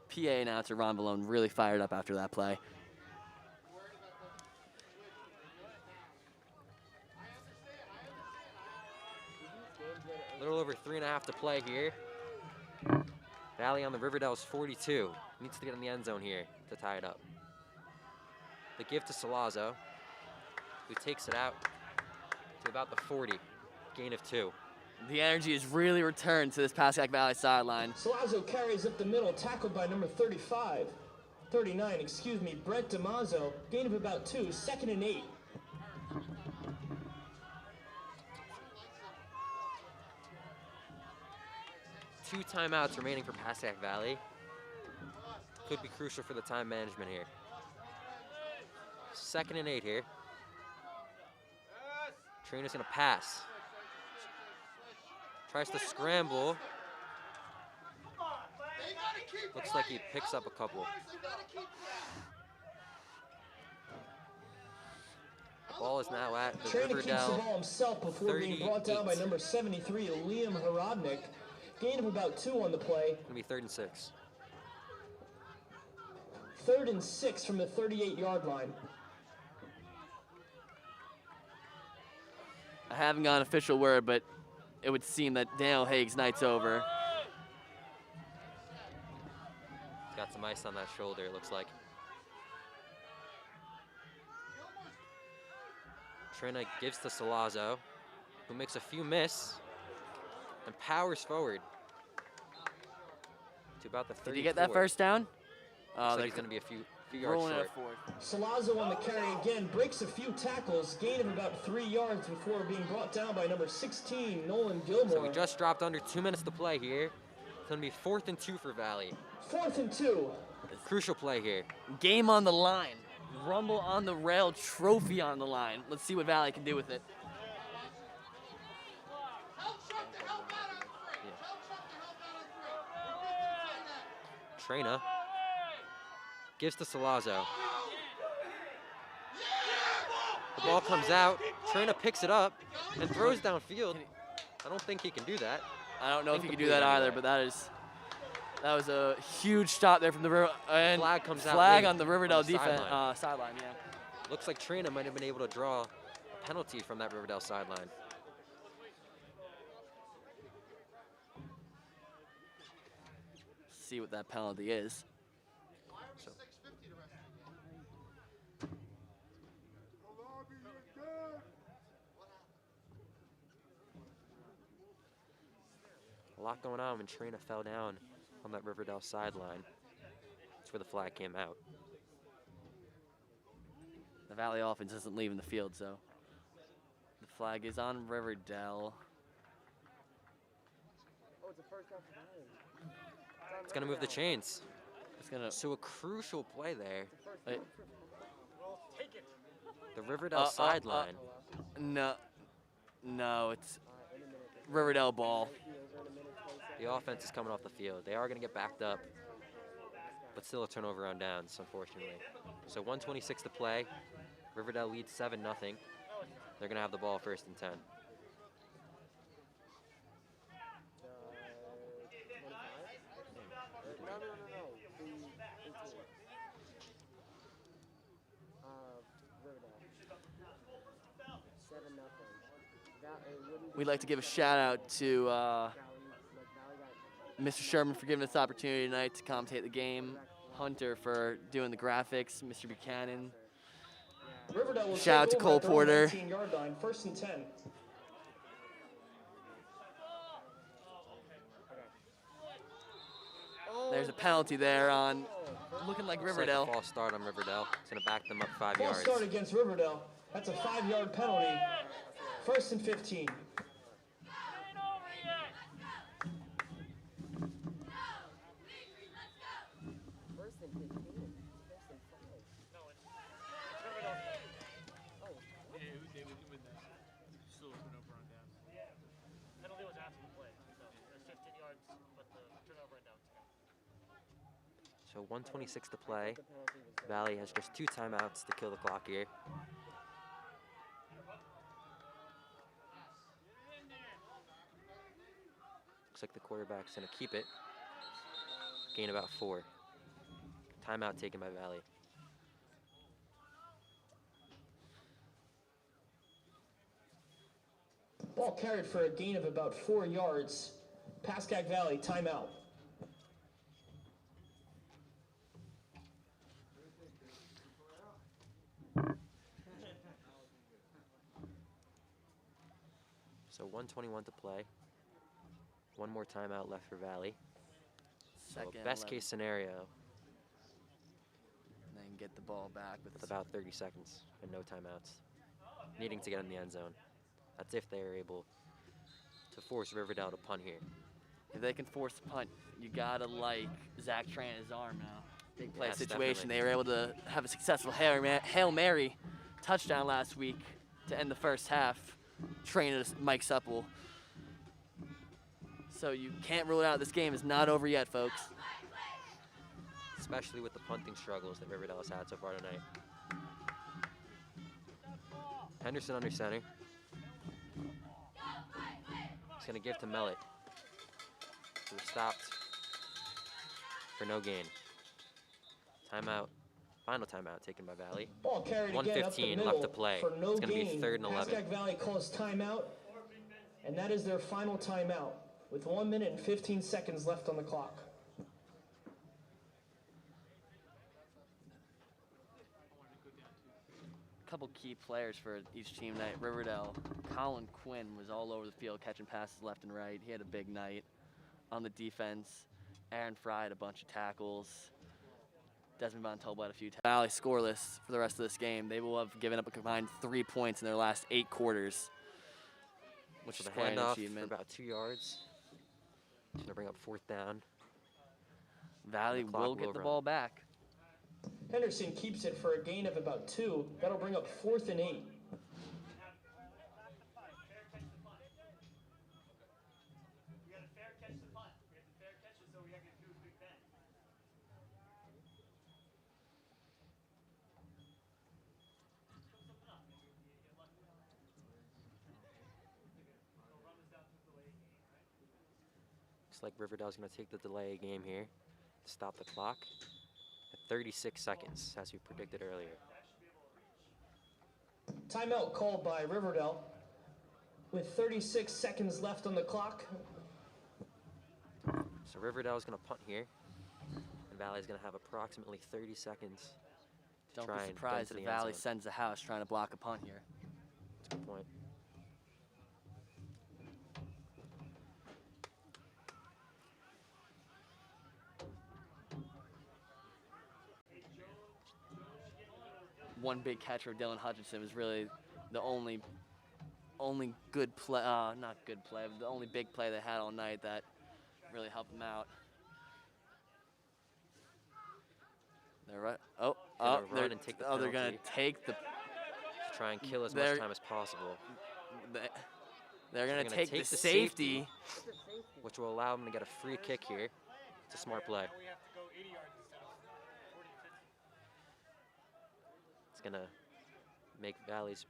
PA announcer Ron Malone really fired up after that play. A little over 3.5 to play here. Valley on the Riverdale's 42. Needs to get in the end zone here to tie it up. The give to Salazzo, who takes it out to about the 40. Gain of 2. The energy has really returned to this Pascack Valley sideline. Salazzo carries up the middle, tackled by number 39, excuse me, Brett DiMazzo. Gain of about 2, second and 8. Two timeouts remaining for Pascack Valley. Could be crucial for the time management here. Second and 8 here. Trina's gonna pass. Tries to scramble. Looks like he picks up a couple. The ball is now at the Trina keeps the Riverdale ball himself before being brought down by 38. number 73, Liam Harodnik. Gain of about 2 on the play. Gonna be 3rd and 6. 3rd and 6 from the 38-yard line. I haven't got an official word, but it would seem that Daniel Haig's night's over. He's got some ice on that shoulder, it looks like. Trina gives to Salazzo, who makes a few miss and powers forward to about the 34. Did he get that first down? Looks like he's going to be a few yards rolling short. at fourth. Salazzo on the carry again, breaks a few tackles, gain of about 3 yards before being brought down by number 16, Nolan Gilmore. So we just dropped under 2 minutes to play here. It's going to be 4th and 2 for Valley. 4th and 2. Crucial play here. Game on the line. Rumble on the rail, trophy on the line. Let's see what Valley can do with it. Trina gives to Salazzo. The ball comes out. Trina picks it up and throws downfield. I don't think he can do that. I don't know if he can do Incomplete that either, anyway. but that was a huge stop there from the River and Flag comes out flag late on the Riverdale on the defense sideline. sideline. Yeah. Looks like Trina might have been able to draw a penalty from that Riverdale sideline. See what that penalty is. So, a lot going on when Trina fell down on that Riverdale sideline. That's where the flag came out. The Valley offense isn't leaving the field, so the flag is on Riverdale. Oh, it's a first down for Valley. It's going to move the chains. It's gonna. So a crucial play there. Wait, The Riverdale sideline. no, it's Riverdale ball. The offense is coming off the field. They are going to get backed up, but still a turnover on downs, unfortunately. So 1:26 to play. Riverdale leads 7-0. They're going to have the ball 1st and 10. The 25? No. The 18. Riverdale. 7-0. We'd like to give a shout out to Valley got Mr. Sherman for giving us the opportunity tonight to commentate the game, Hunter for doing the graphics, Mr. Buchanan. Riverdale will Shout out take to over Cole at their own Porter. 19-yard line, 1st and 10. There's a penalty there on looking like Looks Riverdale. like a false start on Riverdale. It's going to back them up 5 False yards. start against Riverdale. That's a 5-yard penalty. 1st and 15. First and 15. First and 5. Penalty was after the play, so it was 15 yards, but the turnover and down 10. So 1:26 to play. Valley has just 2 timeouts to kill the clock here. Looks like the quarterback's going to keep it. Gain about 4. Timeout taken by Valley. Ball carried for a gain of about 4 yards. Pascack Valley, timeout. So 1:21 to play. 1 more timeout left for Valley. So Second best 11. case scenario And then get the ball back with with about 30 seconds and no timeouts. Needing to get in the end zone. That's if they are able to force Riverdale to punt here. If they can force the punt, you gotta like Zach Tran's arm now. Big play Yes, situation. definitely. They were able to have a successful Hail Mary touchdown last week to end the first half. Trainer Mike Supple. So you can't rule it out. This game is not over yet, folks. Especially with the punting struggles that Riverdale has had so far tonight. Henderson under center. He's going to give to Mellett, who was stopped for no gain. Timeout, final timeout taken by Valley. Ball carried again up the 1:15 middle left to play. for no It's going to be gain. 3rd and 11. Pascack Valley calls timeout, and that is their final timeout with 1 minute and 15 seconds left on the clock. A couple key players for each team tonight. Riverdale, Colin Quinn was all over the field catching passes left and right. He had a big night. On the defense, Aaron Fry had a bunch of tackles. Desmond Montalvo had a few tackles. Valley scoreless for the rest of this game. They will have given up a combined 3 points in their last 8 quarters, which is So the quite an handoff for achievement. about 2 yards. It's going to bring up 4th down. Valley the clock will get will the run. ball back. Henderson keeps it for a gain of about 2. That'll bring up 4th and 8. Looks like Riverdale's going to take the delay game here to stop the clock at 36 seconds, as we predicted earlier. Timeout called by Riverdale with 36 seconds left on the clock. So Riverdale's going to punt here, and Valley's going to have approximately 30 seconds to Don't try be and get surprised into if the end Valley zone. sends the house trying to block a punt here. That's a good point. One big catch for Dylan Hutchinson was really the only good play, not good play, but the only big play they had all night that really helped them out. They're right. Gonna run and take the they're gonna penalty. take the. To try and kill as They're- much time as possible, They're gonna gonna take take the the safety. which will allow them to get a free kick here. It's a smart play. We have to go 80 yards instead of 40 to 50. It's gonna make Valley's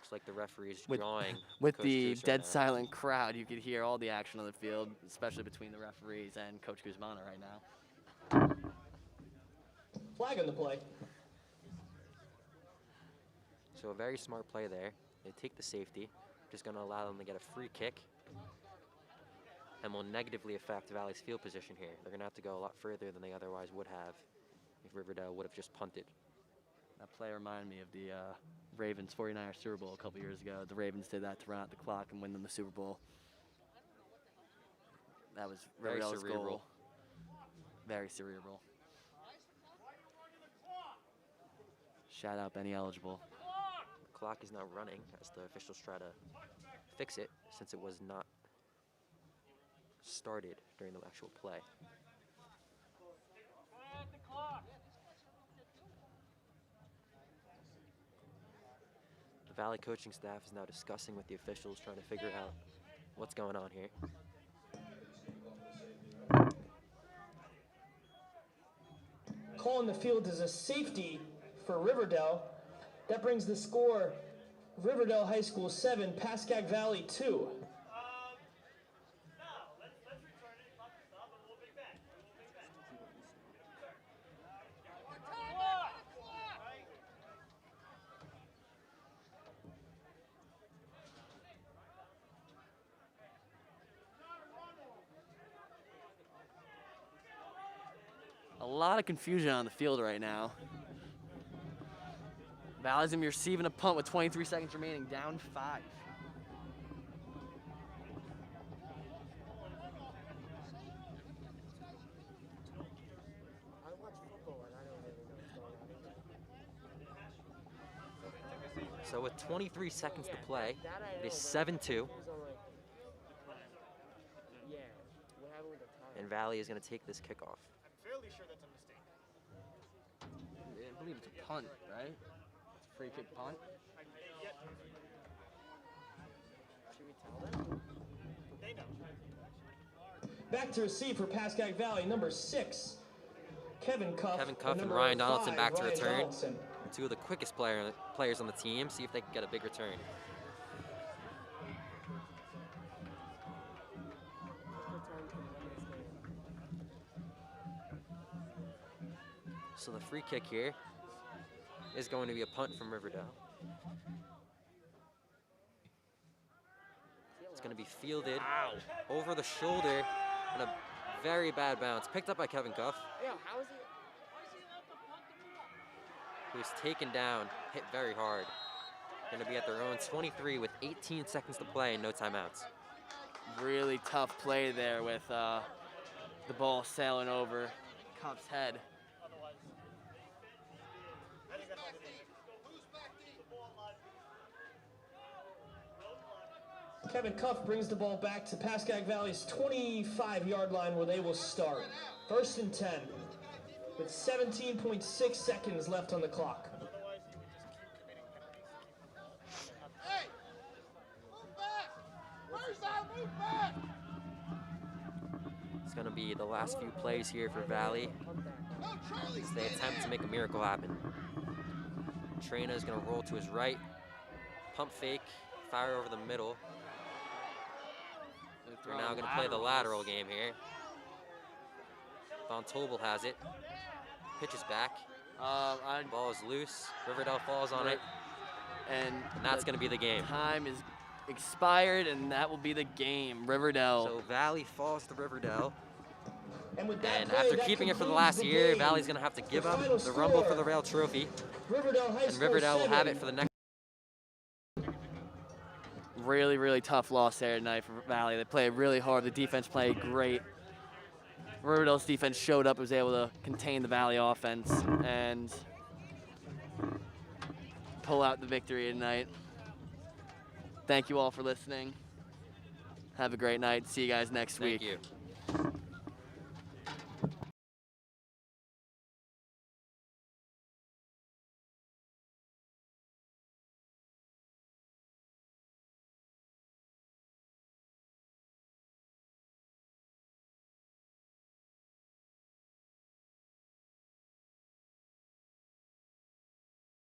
Looks like the referee's With- drawing With Coach the Cruz right dead now. silent crowd, you could hear all the action on the field, especially between the referees and Coach Guzman right now. Flag on the play. So a very smart play there. They take the safety, just going to allow them to get a free kick, and will negatively affect Valley's field position here. They're going to have to go a lot further than they otherwise would have if Riverdale would have just punted. That play reminded me of the Ravens 49ers Super Bowl a couple years ago. The Ravens did that to run out the clock and win them the Super Bowl. That was Very Riverdale's cerebral. goal. Very cerebral. Shout out Benny Eligible. The clock is now running as the officials try to fix it since it was not started during the actual play. The Valley coaching staff is now discussing with the officials, trying to figure out what's going on here. Call in the field is a safety for Riverdale. That brings the score Riverdale High School 7, Pascack Valley 2. Now, let's return it. Stop, and we'll bring back. A lot of confusion on the field right now. Valley's gonna be receiving a punt with 23 seconds remaining, down 5. I watch football and I don't really know what's going on either. So with 23 seconds to play, That I it is know, but 7-2, it was on, like, yeah, what happened with the time? and Valley is going to take this kickoff. I'm fairly sure that's a mistake. I believe it's a punt, right? It's a free kick punt. Should we tell them? They know. Back to receive for Pascack Valley, number 6, Kevin Cuff. Kevin Cuff and number Ryan Donaldson 5, back to Ryan return. Donaldson. Two of the quickest players on the team. See if they can get a big return. Good time to win this game. So the free kick here is going to be a punt from Riverdale. It's going to be fielded over the shoulder and a very bad bounce. Picked up by Kevin Cuff, Yo, how is he? who's taken down, hit very hard. Going to be at their own 23 with 18 seconds to play and no timeouts. Really tough play there with the ball sailing over Cuff's head. Kevin Cuff brings the ball back to Pascack Valley's 25-yard line where they will start. 1st and 10 with 17.6 seconds left on the clock. Hey! Move back! Where's that? Move back! It's going to be the last few plays here for Valley No, Charlie, as they attempt to make a miracle happen. Trina is going to roll to his right, pump fake, fire over the middle. We're now going to play the lateral game here. Von Tobel has it. Pitches back. Ball is loose. Riverdale falls on it. And that's going to be the game. Time is expired, and that will be the game. Riverdale. So Valley falls to Riverdale. And with that And play, after that keeping it for the concludes last year, game. Valley's going to have to give up final the Rumble for score, the Rail trophy. Riverdale High And School Riverdale will have 7. it for the next. Really, really tough loss there tonight for Valley. They played really hard. The defense played great. Riverdale's defense showed up and was able to contain the Valley offense and pull out the victory tonight. Thank you all for listening. Have a great night. See you guys next week. Thank you.